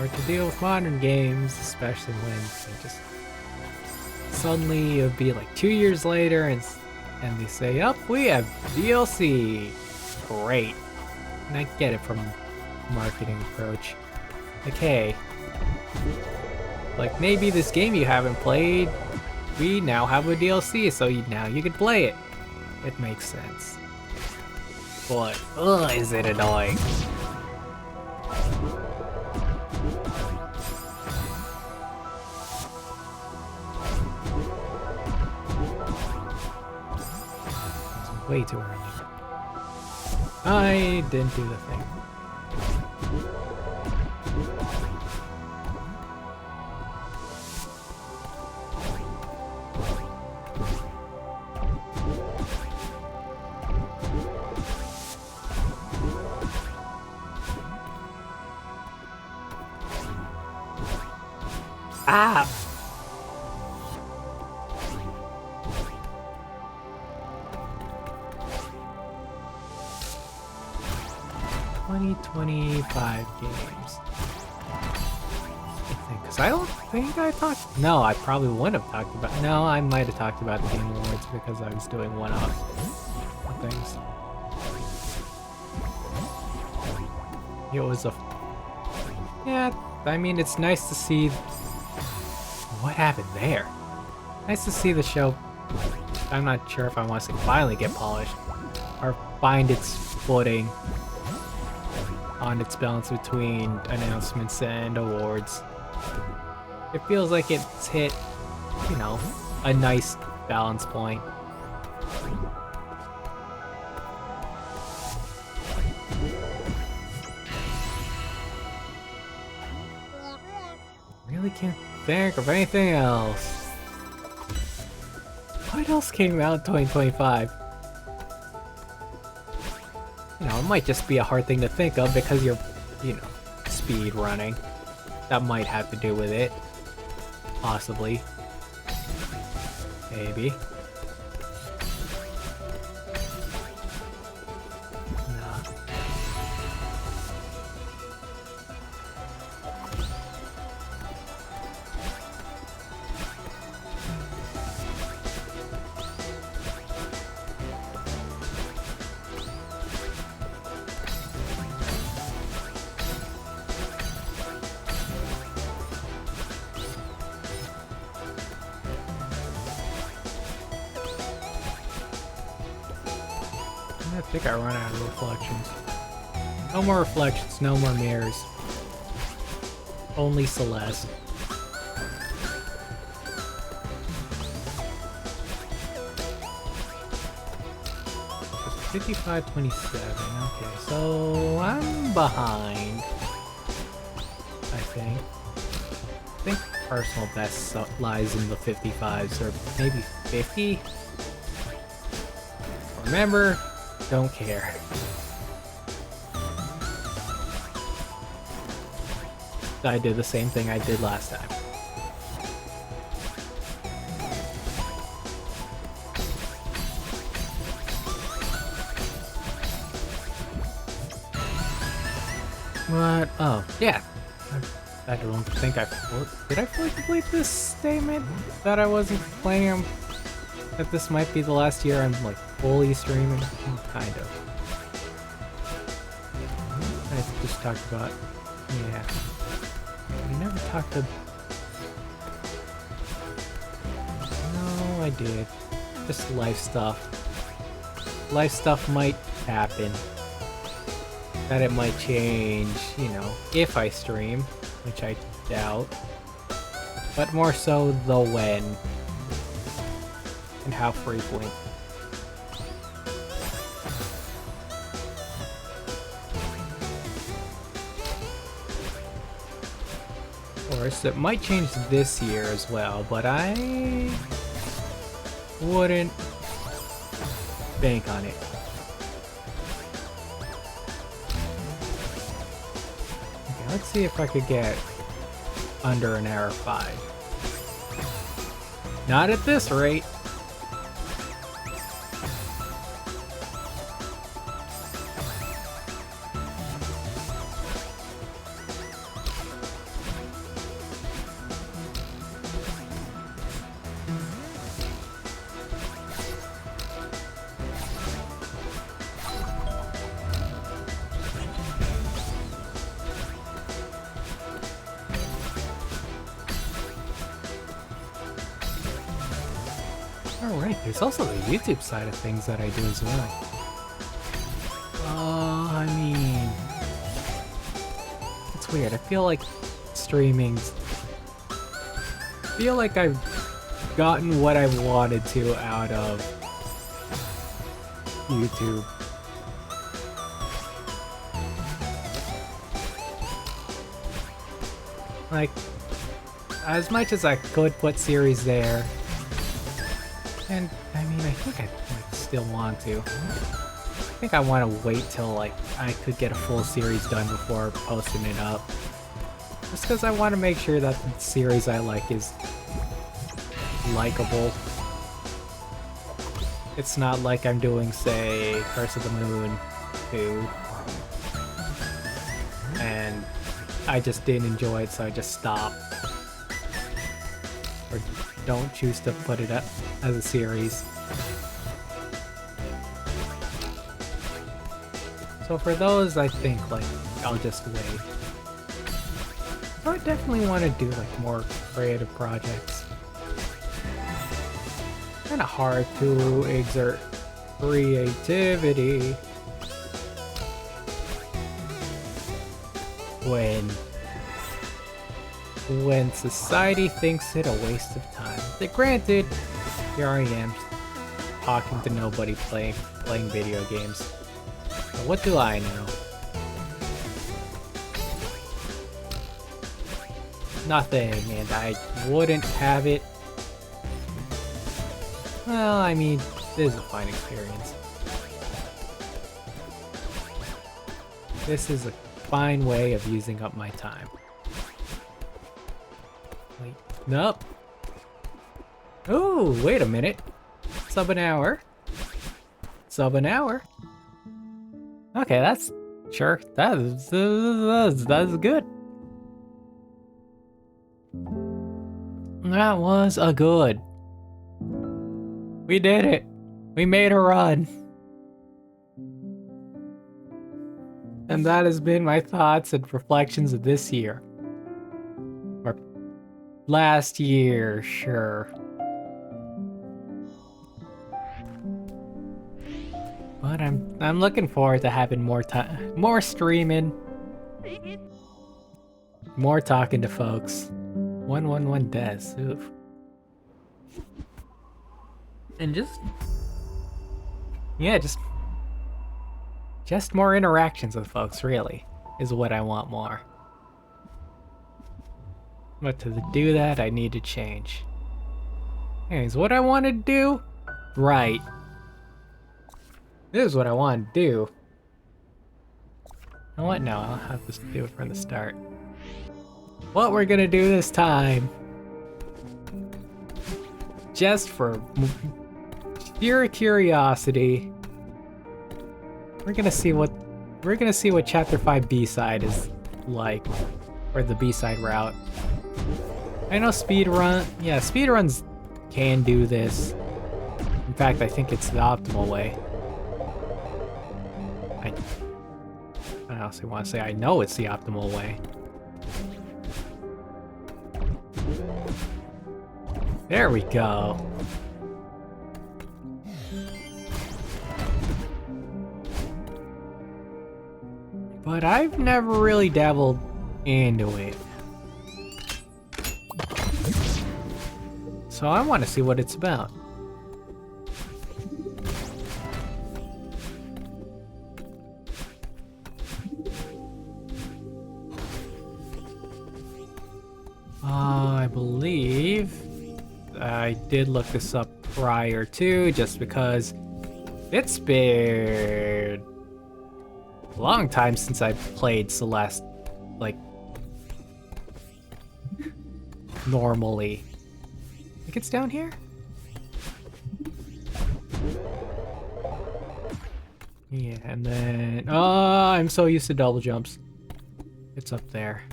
To deal with modern games, especially when they just suddenly it'll be like 2 years later and they say, "Up, we have DLC." Great, and I get it from marketing approach. Like, hey, like maybe this game you haven't played, we now have a DLC, so now you can play it. It makes sense. But is it annoying? Way too early. I didn't do the thing. Ah! 25 games. Because I don't think I talked. No, I probably wouldn't have talked about. No, I might have talked about the Game Awards because I was doing one-off things. It was a. Yeah, I mean, it's nice to see. What happened there? Nice to see the show. I'm not sure if I want to say finally get polished or find its footing on its balance between announcements and awards. It feels like it's hit, you know, a nice balance point. Really can't think of anything else. What else came out in 2025? You know, it might just be a hard thing to think of because you're, you know, speed running. That might have to do with it. Possibly. Maybe. Nah. I think I run out of reflections. No more reflections, no more mirrors. Only Celeste. $55.27. Okay, so I'm behind. I think. I think personal best lies in the 55s, or maybe 50. Remember. Don't care. I did the same thing I did last time. What? Oh, yeah. I don't think did I fully complete this statement that I wasn't planning on, that this might be the last year I'm like fully streaming? Kind of. I just talked about, yeah. I never talked to. No, I did. Just life stuff. Life stuff might happen. That it might change, you know, if I stream, which I doubt. But more so the when. And how frequent. Of course, it might change this year as well, but I wouldn't bank on it. Okay, let's see if I could get under an hour 5. Not at this rate. Alright, there's also the YouTube side of things that I do as well. I mean, it's weird. I feel like streaming's... I feel like I've gotten what I wanted to out of YouTube. Like, as much as I could put series there, and I mean, I think I like, still want to. I think I want to wait till like I could get a full series done before posting it up. Just because I want to make sure that the series I like is likable. It's not like I'm doing, say, Curse of the Moon 2. And I just didn't enjoy it, so I just stopped. Or don't choose to put it up as a series. So for those, I think like I'll just wait. So I definitely want to do like more creative projects. Kind of hard to exert creativity when society thinks it a waste of time. But granted, here I am talking to nobody playing video games. So what do I know? Nothing, and I wouldn't have it. Well, I mean, this is a fine experience. This is a fine way of using up my time. Wait, nope. Oh, wait a minute. Sub an hour. Sub an hour. Okay, that's sure. That's good. That was a good. We did it. We made a run. And that has been my thoughts and reflections of this year. Or last year, sure. But I'm looking forward to having more time, more streaming, more talking to folks. 111 Des. Oof. And just more interactions with folks, really, is what I want more. But to do that, I need to change. Anyways, what I want to do? Right. This is what I want to do. You know what? No, I'll have to do it from the start. What we're gonna do this time, just for pure curiosity, we're gonna see what Chapter 5 B-side is like. or the B-side route. I know speedrun, yeah, speedruns can do this. In fact, I think it's the optimal way. I honestly want to say I know it's the optimal way. There we go. But I've never really dabbled into it. So I want to see what it's about. I believe I did look this up prior to, just because it's been a long time since I played Celeste, like, normally. I think it's down here? Yeah, and then, I'm so used to double jumps. It's up there.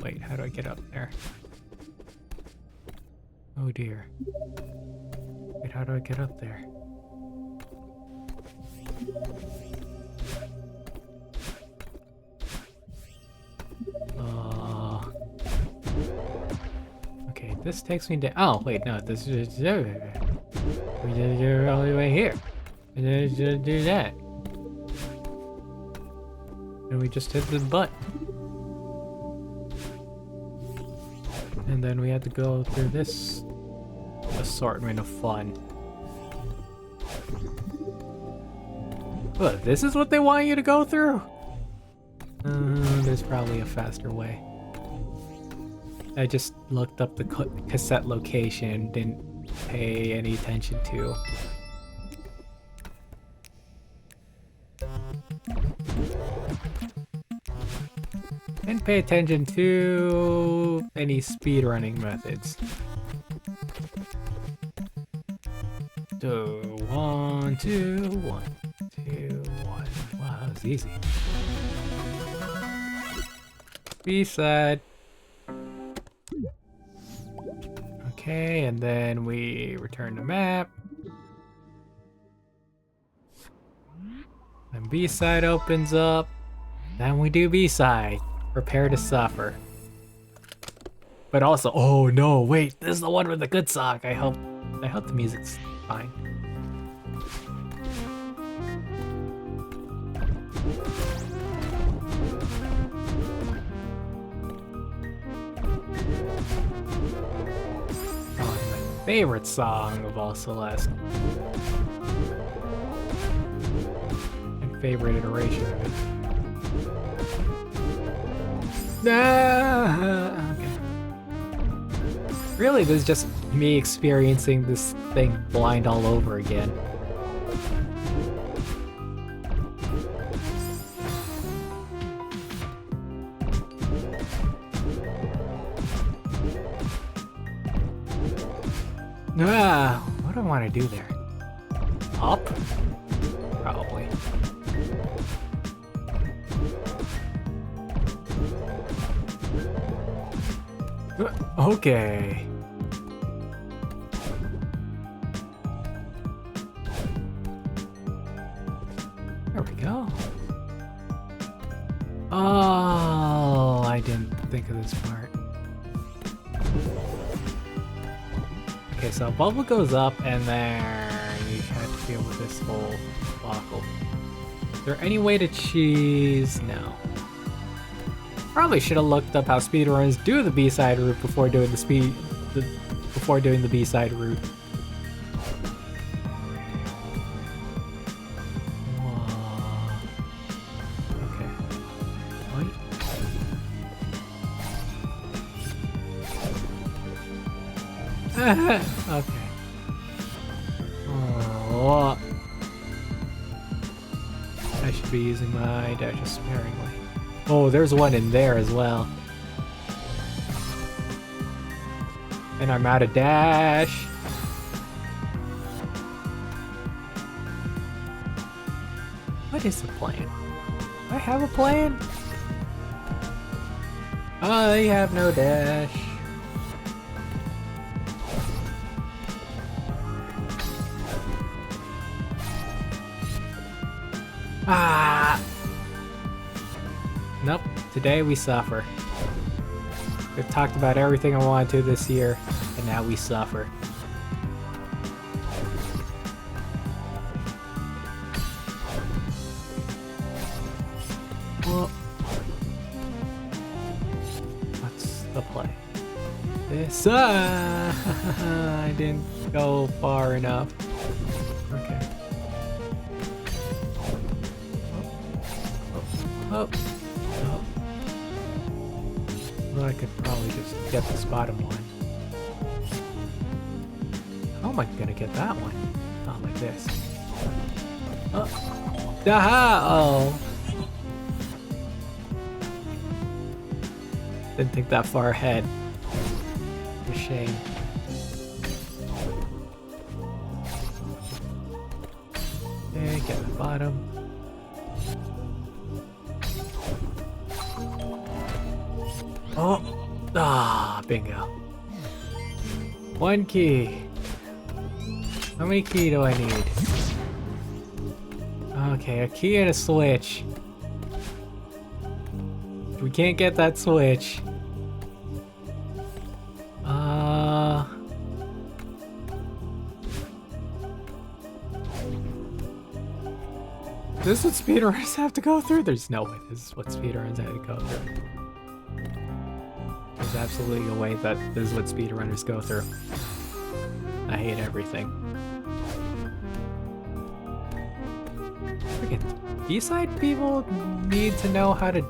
Wait, how do I get up there? Oh dear. Wait, how do I get up there? Okay, this takes me down. Oh, wait, no, this is. We did it all the way here. And then just do that. And we just hit the button. And then we had to go through this assortment of fun. Look, this is what they want you to go through? There's probably a faster way. I just looked up the cassette location, didn't pay any attention to. Didn't pay attention to any speedrunning methods. So, 1, 2, 1, 2, 1. Wow, that was easy. B-side. Okay, and then we return the map. Then B-side opens up. Then we do B-side. Prepare to suffer. But also, oh no, wait, this is the one with the good song. I hope the music's fine. Oh, my favorite song of all Celeste. My favorite iteration of it. Okay. Really, this is just me experiencing this thing blind all over again. What do I want to do there? Up? Probably. Okay. There we go. Oh, I didn't think of this part. Okay, so a bubble goes up and then you have to deal with this whole debacle. Is there any way to cheese? No. Probably should have looked up how speedrunners do the B-side route before doing the B-side route. Okay. Wait. Okay. Oh. I should be using my dashes sparingly. Oh, there's one in there as well. And I'm out of dash. What is the plan? Do I have a plan? I have no dash. Ah! Nope, today we suffer. We've talked about everything I wanted to this year, and now we suffer. Well, what's the play? This, I didn't go far enough. Okay. Oh. Well, I could probably just get this bottom one. How am I gonna get that one? Oh, like this. Oh. Aha! Oh. Didn't think that far ahead. A shame. Okay, get the bottom. Oh! Ah, bingo. One key. How many key do I need? Okay, a key and a switch. We can't get that switch. This is what speedrunners have to go through? There's no way this is what speedrunners have to go through. There's absolutely a way that this is what speedrunners go through. I hate everything. Freaking B-side people need to know how to...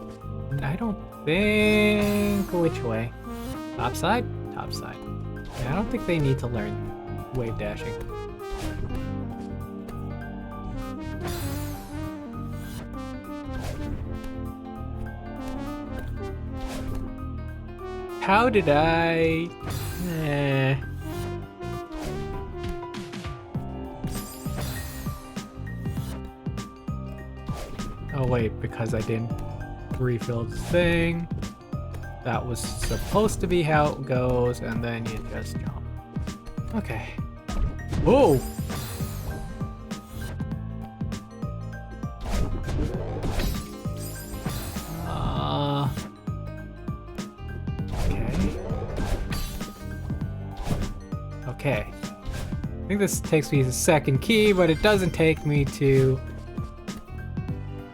I don't think... Which way? Top side? Top side. Yeah, I don't think they need to learn wave dashing. How did I... Oh wait, because I didn't refill the thing. That was supposed to be how it goes, and then you just jump. Okay. Whoa! Okay. I think this takes me to the second key, but it doesn't take me to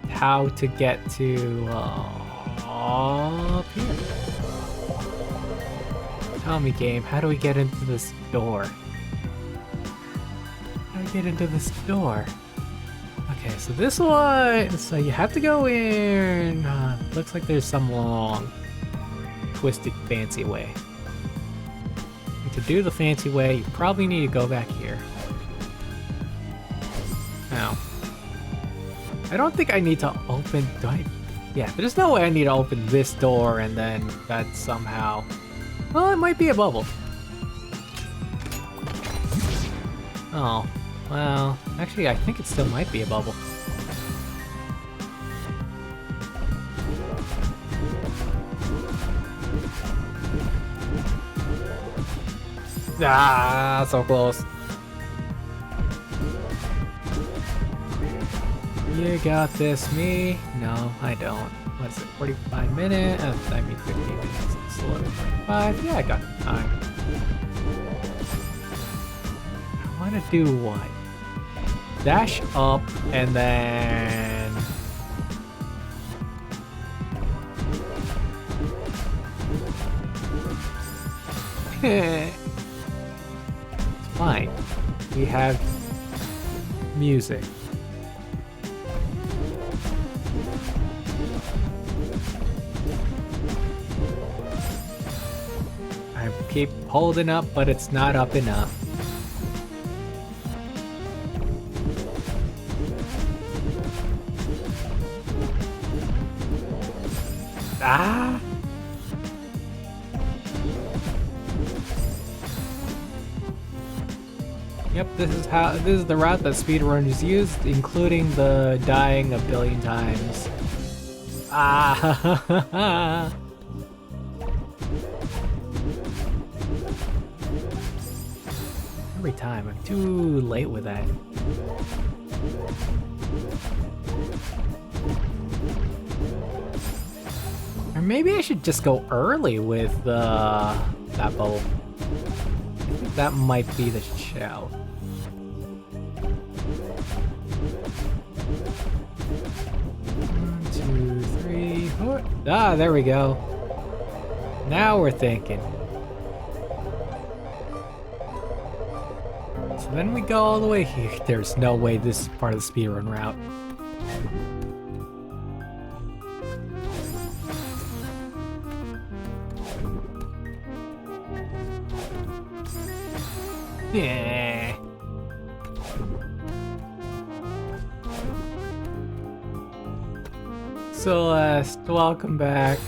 how to get to up here. Tell me, game, how do we get into this door? How do we get into this door? Okay, so this one, so you have to go in. Looks like there's some long, twisted, fancy way. To do the fancy way, you probably need to go back here. Now, I don't think I need to open... Do I? Yeah, there's no way I need to open this door and then that somehow... Well, it might be a bubble. Oh, well, actually I think it still might be a bubble. Ah, so close. You got this, me? No, I don't. What is it, 45 minutes? I mean 15 minutes. It's 11:45. Yeah, I got time. I want to do what? Dash up and then... Fine. We have music. I keep holding up, but it's not up enough. Ah! Yep, this is the route that speedrunners used, including the dying a billion times. Ah! Every time. I'm too late with that. Or maybe I should just go early with that bubble. I think that might be the shout. One, two, three, four. Ah, there we go. Now we're thinking. So then we go all the way here. There's no way this is part of the speedrun route. Yeah. Celeste, welcome back.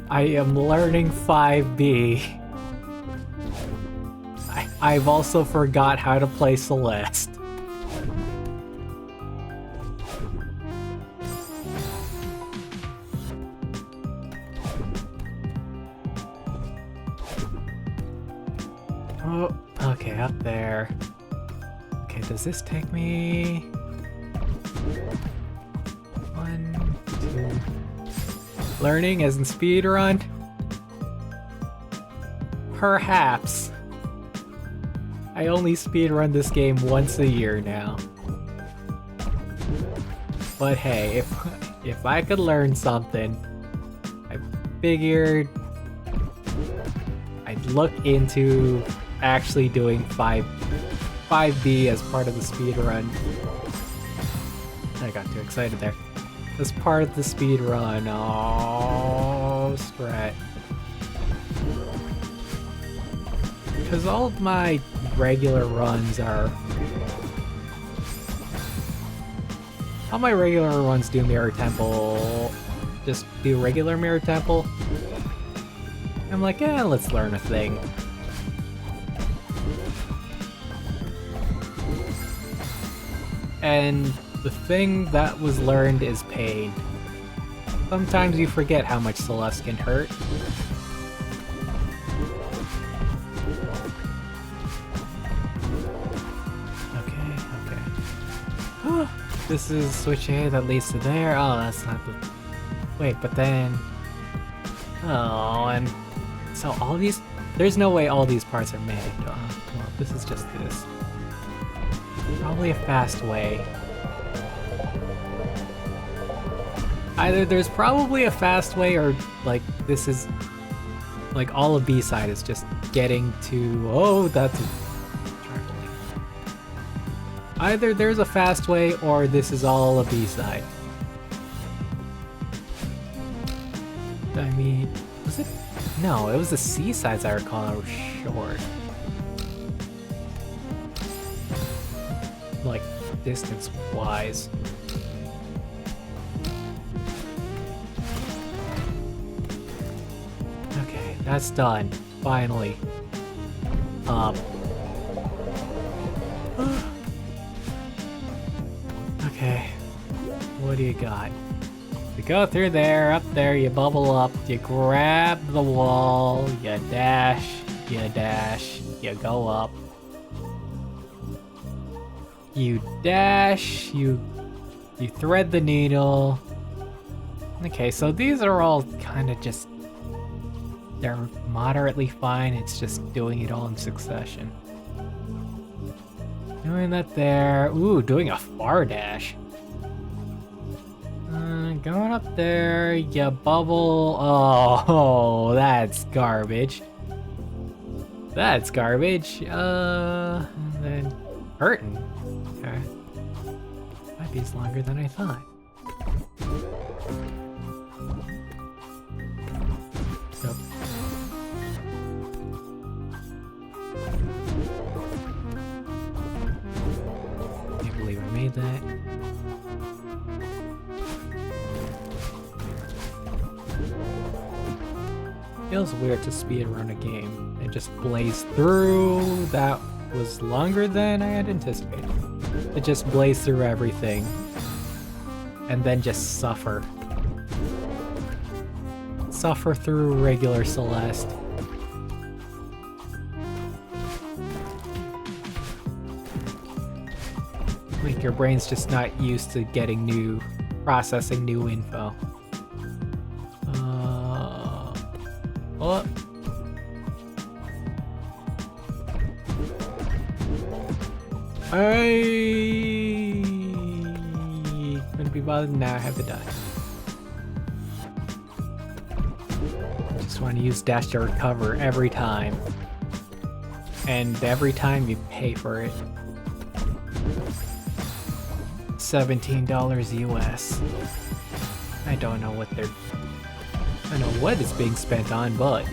I am learning 5B. I've also forgot how to play Celeste. Oh, okay, up there. Okay, does this take me? 1, 2. Learning as in speedrun? Perhaps. I only speedrun this game once a year now. But hey, if I could learn something, I figured I'd look into actually doing 5B as part of the speedrun. I got too excited there. As part of the speedrun. Oh, Strat. Because all of my regular runs are... All my regular runs do Mirror Temple. Just do regular Mirror Temple. I'm like, let's learn a thing. And the thing that was learned is pain. Sometimes you forget how much Celeste can hurt. This is switch A that leads to there. Oh, that's not the... Wait, but then... Oh, and... So all these... There's no way all these parts are made. Well, this is just this. Probably a fast way. Either there's probably a fast way or, like, this is... Like, all of B-side is just getting to... Oh, that's... Either there's a fast way, or this is all a B-side. I mean, was it? No, it was the C-sides I recall that were short. Like, distance-wise. Okay, that's done. Finally. Okay, what do you got? You go through there, up there, you bubble up, you grab the wall, you dash, you go up. You dash, you thread the needle. Okay, so these are all kind of just... They're moderately fine, it's just doing it all in succession. Doing that there. Ooh, doing a far dash. Going up there, you bubble. Oh, that's garbage. That's garbage. And then hurting. Okay. Might be longer than I thought. Nope. Can't believe I made that. Feels weird to speedrun a game and just blaze through. That was longer than I had anticipated. It just blazed through everything and then just suffer. Suffer through regular Celeste. Like your brain's just not used to getting processing new info. Oh. I couldn't be bothered. Now I have to die. Just want to use dash to recover every time. And every time you pay for it. $17 US. I don't know what they're... I don't know what it's being spent on, but...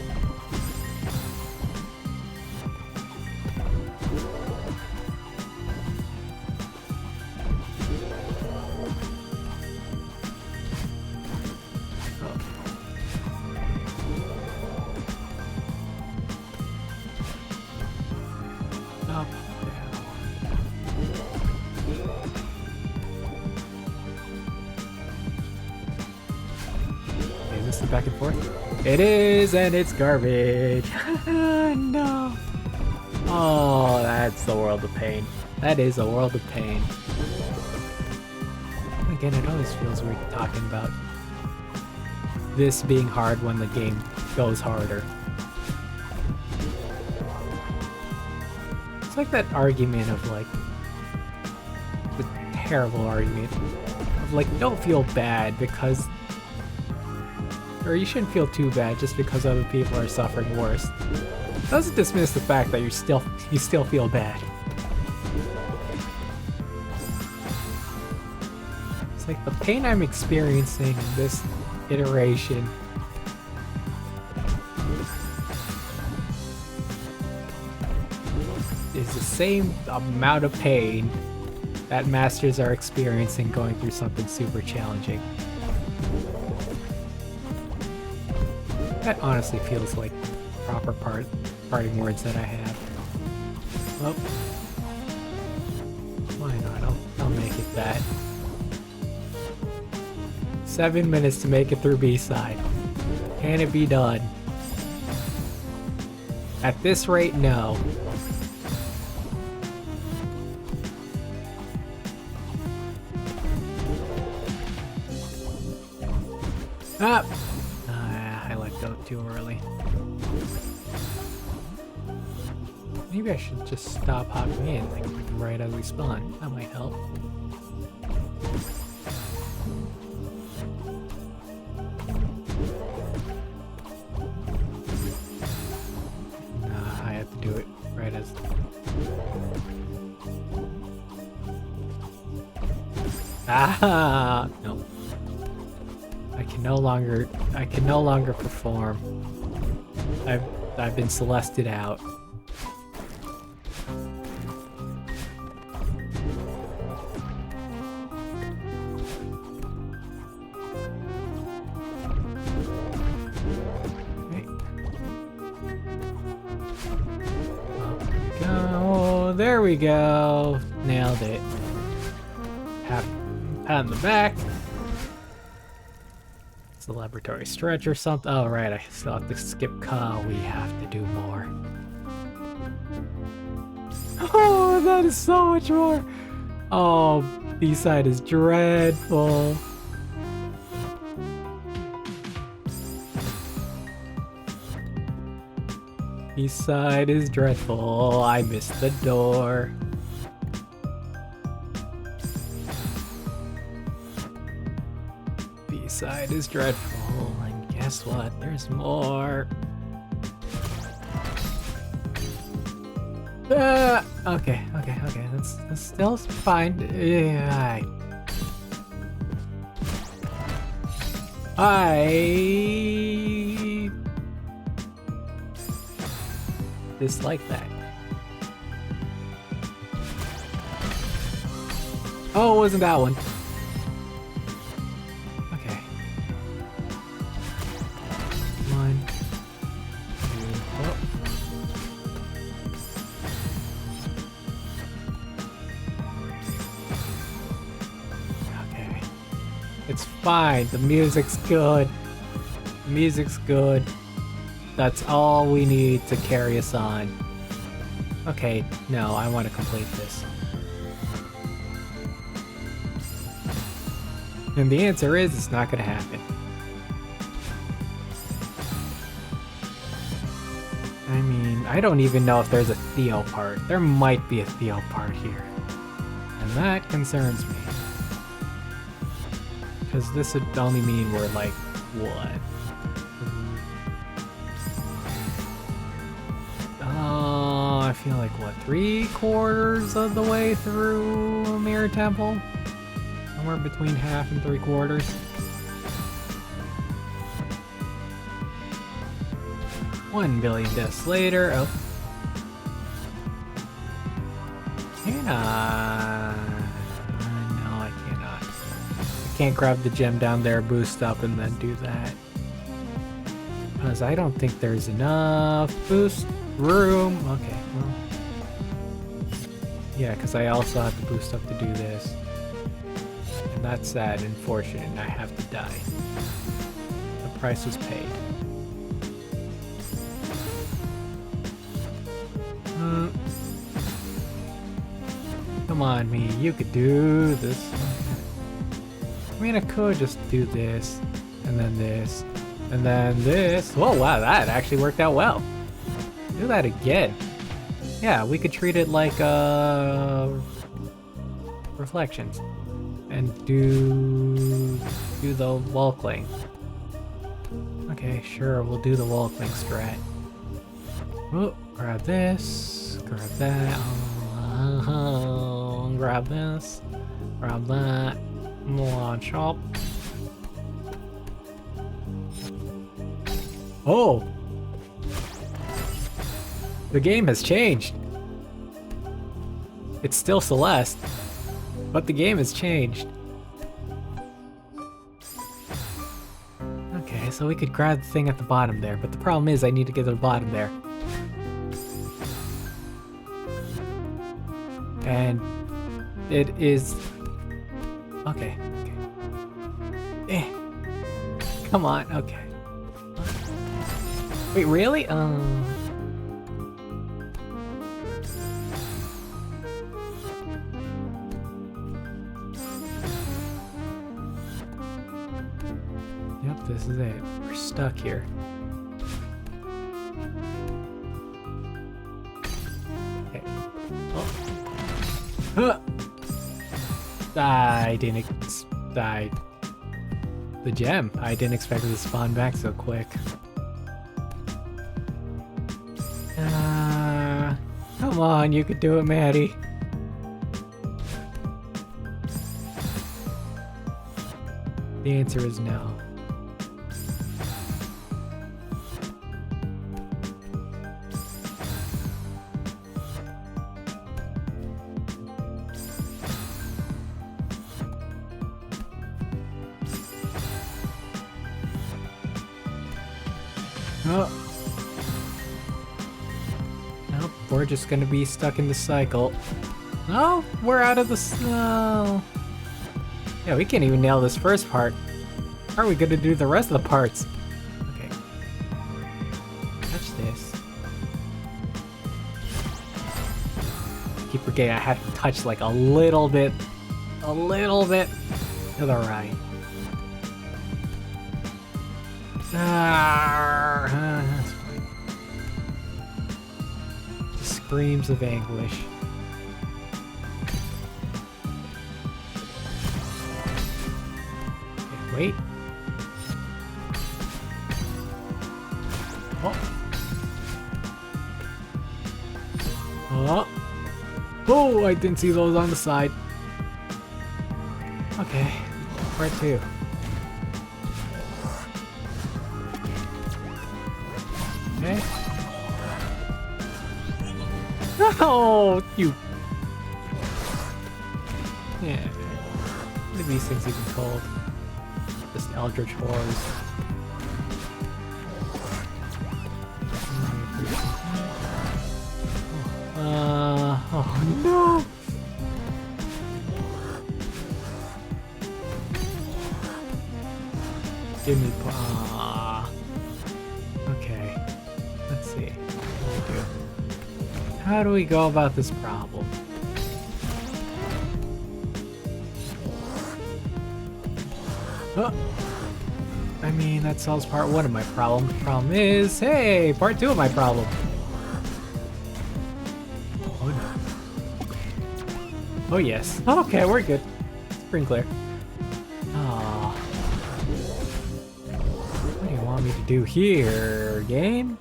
Back and forth. It is, and it's garbage. No. Oh, that's the world of pain. That is a world of pain. Again, it always feels weird talking about this being hard when the game goes harder. It's like that argument of like, the terrible argument of like, don't feel bad because or you shouldn't feel too bad just because other people are suffering worse. Doesn't dismiss the fact that you still feel bad. It's like the pain I'm experiencing in this iteration is the same amount of pain that masters are experiencing going through something super challenging. That honestly feels like proper parting words that I have. Well, why not? I'll make it that. 7 minutes to make it through B-side. Can it be done? At this rate, no. Ah! I let go too early. Maybe I should just stop hopping in, like right as we spawn. That might help. Nah, I have to do it right as... Ah! No. I can no longer perform. I've been Celested out. There we go. Nailed it. Pat on the back. It's a laboratory stretch or something. Oh, right. I still have to skip call. We have to do more. Oh, that is so much more. Oh, B-side is dreadful. B-side is dreadful. I missed the door. B-side is dreadful. And guess what? There's more. Okay. That's still fine. Yeah. I dislike that. Oh, it wasn't that one. Okay. 1, 2, okay. It's fine. The music's good. The music's good. That's all we need to carry us on. Okay, no, I want to complete this. And the answer is it's not gonna happen. I mean, I don't even know if there's a Theo part. There might be a Theo part here. And that concerns me. Because this would only mean we're like, what? Oh, I feel like, what, 3/4 of the way through Mirror Temple? Somewhere between half and 3/4. One billion deaths later. Oh. Can I? No, I cannot. I can't grab the gem down there, boost up, and then do that. Because I don't think there's enough boost room. Okay, well. Yeah, because I also have to boost up to do this. And that's sad and fortunate. I have to die. The price was paid. Come on, me. You could do this. I mean, I could just do this, and then this, and then this. Oh, wow, that actually worked out well. Do that again. Yeah, we could treat it like reflections, and do the walkling. Okay, sure, we'll do the walkling strat. Oh, grab this, grab that. Grab this, grab that. Launch up. Oh! The game has changed. It's still Celeste, but the game has changed. Okay, so we could grab the thing at the bottom there, but the problem is I need to get to the bottom there. And it is... Okay, okay. Eh. Come on, okay. Wait, really? Yep, this is it. We're stuck here. Okay. Oh. I didn't the gem. I didn't expect it to spawn back so quick. Come on, you could do it, Maddie. The answer is no. Oh. Nope, we're just gonna be stuck in the cycle. Oh, we're out of the snow. Yeah, we can't even nail this first part. How are we gonna do the rest of the parts? Okay. Touch this. Keep forgetting I have to touch like a little bit to the right. That's fine. The screams of anguish. Okay, wait. Oh. Oh. Oh, I didn't see those on the side. Okay, part 2. Okay. Oh, you. Yeah. What are these things even called? Just eldritch horrors. Oh no! Give me. Okay. Let's see. What do we do? How do we go about this problem? Oh. I mean, that solves part 1 of my problem. Problem is, hey, part 2 of my problem. Oh no. Oh yes. Okay, we're good. Spring clear. Oh. What do you want me to do here, game?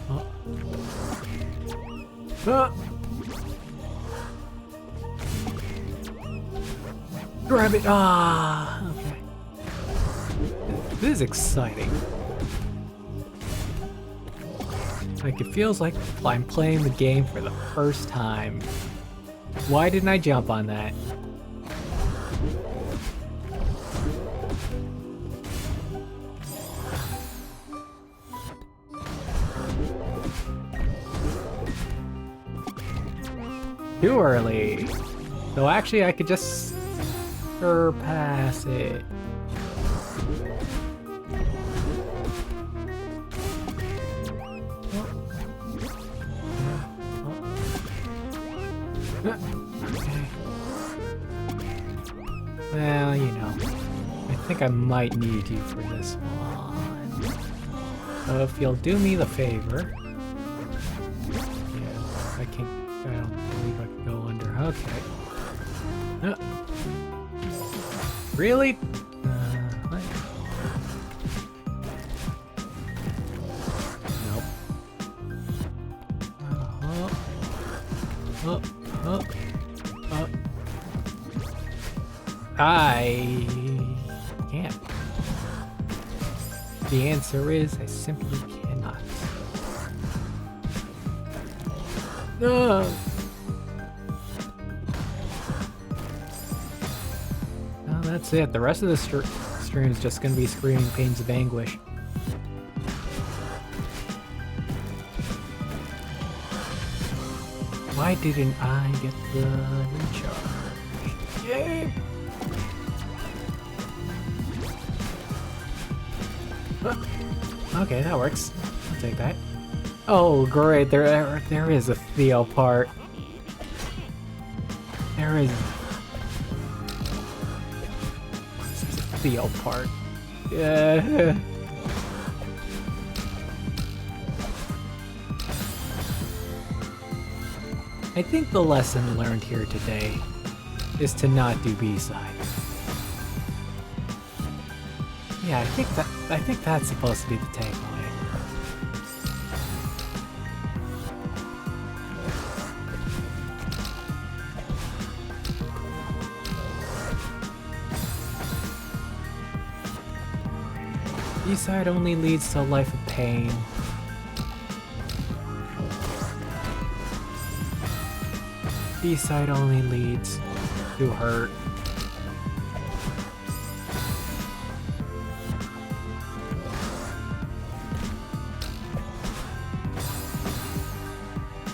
Oh. Oh. Grab it! Ah, okay. This is exciting. Like, it feels like I'm playing the game for the first time. Why didn't I jump on that? Too early. So actually, I could just surpass it. Okay. Well, you know, I think I might need you for this one. So if you'll do me the favor. Yeah, I don't believe I can go under. Okay. Really? What? Nope. I can't. The answer is I simply cannot. No. Well, that's it. The rest of the stream is just gonna be screaming pains of anguish. Why didn't I get the recharge? Yay! Okay, that works. I'll take that. Oh, great! There is a Theo part. There is a Theo part. Yeah. I think the lesson learned here today is to not do B-side. Yeah, I think that's supposed to be the takeaway. B-side only leads to a life of pain. B-side only leads to hurt.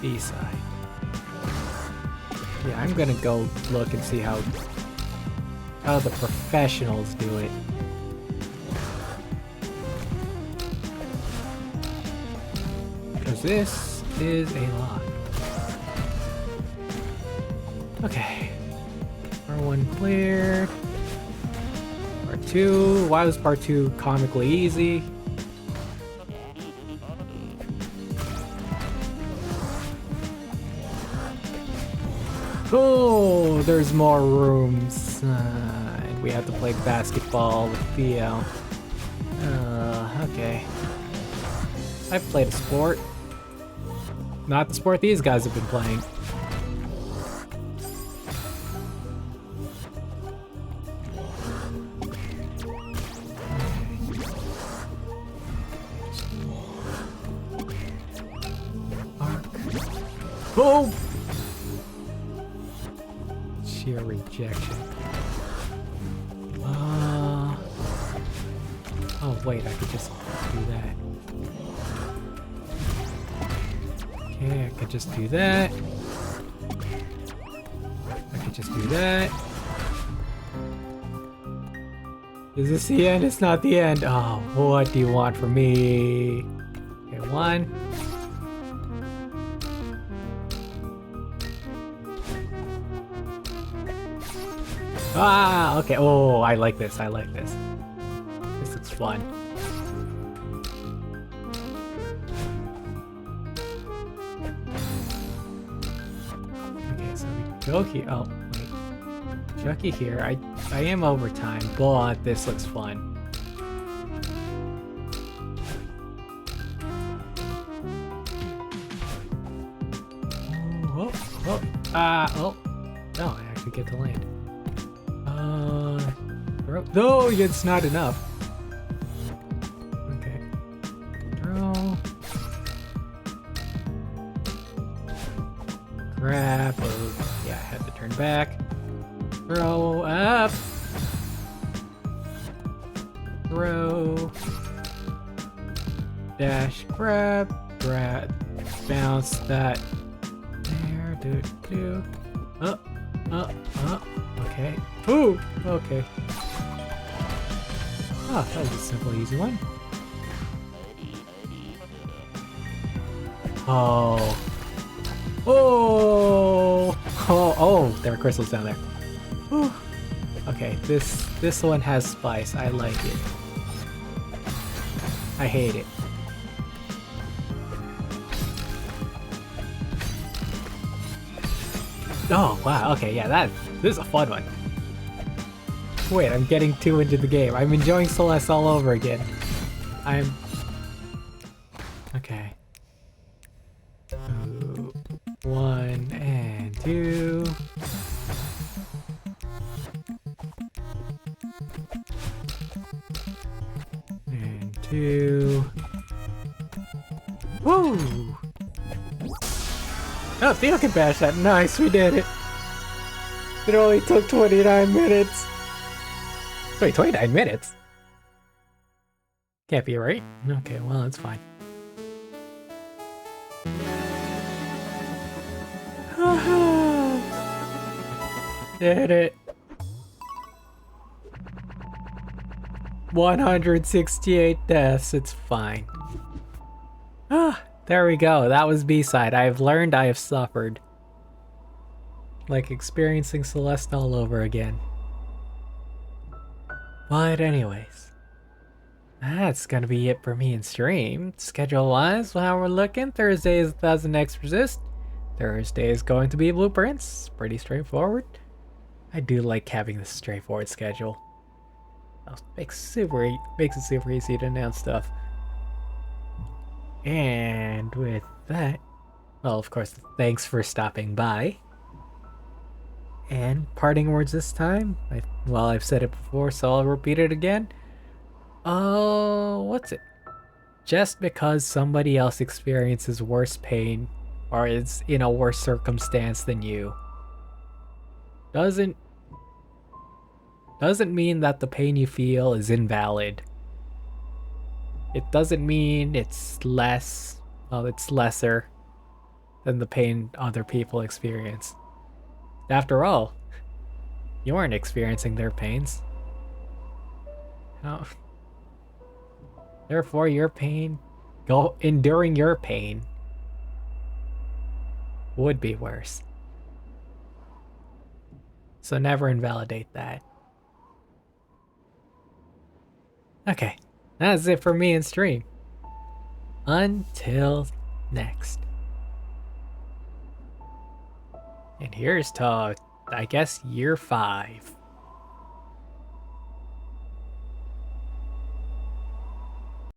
B-side. Yeah, I'm gonna go look and see how the professionals do it. Because this is a lot. Okay. Part 1 cleared. Part 2. Why was part 2 comically easy? Oh, there's more rooms. And we have to play basketball with Theo. Okay. I've played a sport. Not the sport these guys have been playing. Oh! Sheer rejection. Oh wait, I could just do that. Okay, I could just do that. I could just do that. Is this the end? It's not the end. Oh, what do you want from me? Okay, 1. Ah, okay. Oh, I like this. I like this. This looks fun. Okay, so we go here. Oh, wait. Chucky here. I am overtime, but this looks fun. Oh, oh, oh. No, I actually get to land. Throw. No, it's not enough. Okay. Throw. Grab. Oh, yeah, I had to turn back. Throw up. Throw. Dash. Grab. Grab. Bounce that. There. Do. Okay. Ooh. Okay. Oh, that was a simple, easy one. Oh. Oh. Oh, there are crystals down there. Whew. Okay, this one has spice. I like it. I hate it. Oh, wow. Okay, yeah, this is a fun one. Wait, I'm getting too into the game. I'm enjoying Celeste all over again. Okay. 1 and 2. And 2. Woo! Oh, Theo can bash that. Nice, we did it. It only took 29 minutes. Wait, 29 minutes? Can't be right. Okay, well, that's fine. Did it. 168 deaths, it's fine. Ah, there we go. That was B-side. I have learned, I have suffered. Like experiencing Celeste all over again. But anyways, that's gonna be it for me in stream. Schedule-wise, how we're looking, Thursday is 1000 X Resist. Thursday is going to be Blueprints. Pretty straightforward. I do like having this straightforward schedule. Makes it super easy to announce stuff. And with that, well, of course, thanks for stopping by. And parting words this time, well, I've said it before, so I'll repeat it again. Oh, what's it? Just because somebody else experiences worse pain or is in a worse circumstance than you doesn't mean that the pain you feel is invalid. It doesn't mean it's lesser than the pain other people experience. After all, you aren't experiencing their pains. No. Therefore, your pain, enduring your pain, would be worse. So never invalidate that. Okay, that's it for me in stream. Until next. And here's to, I guess, year 5.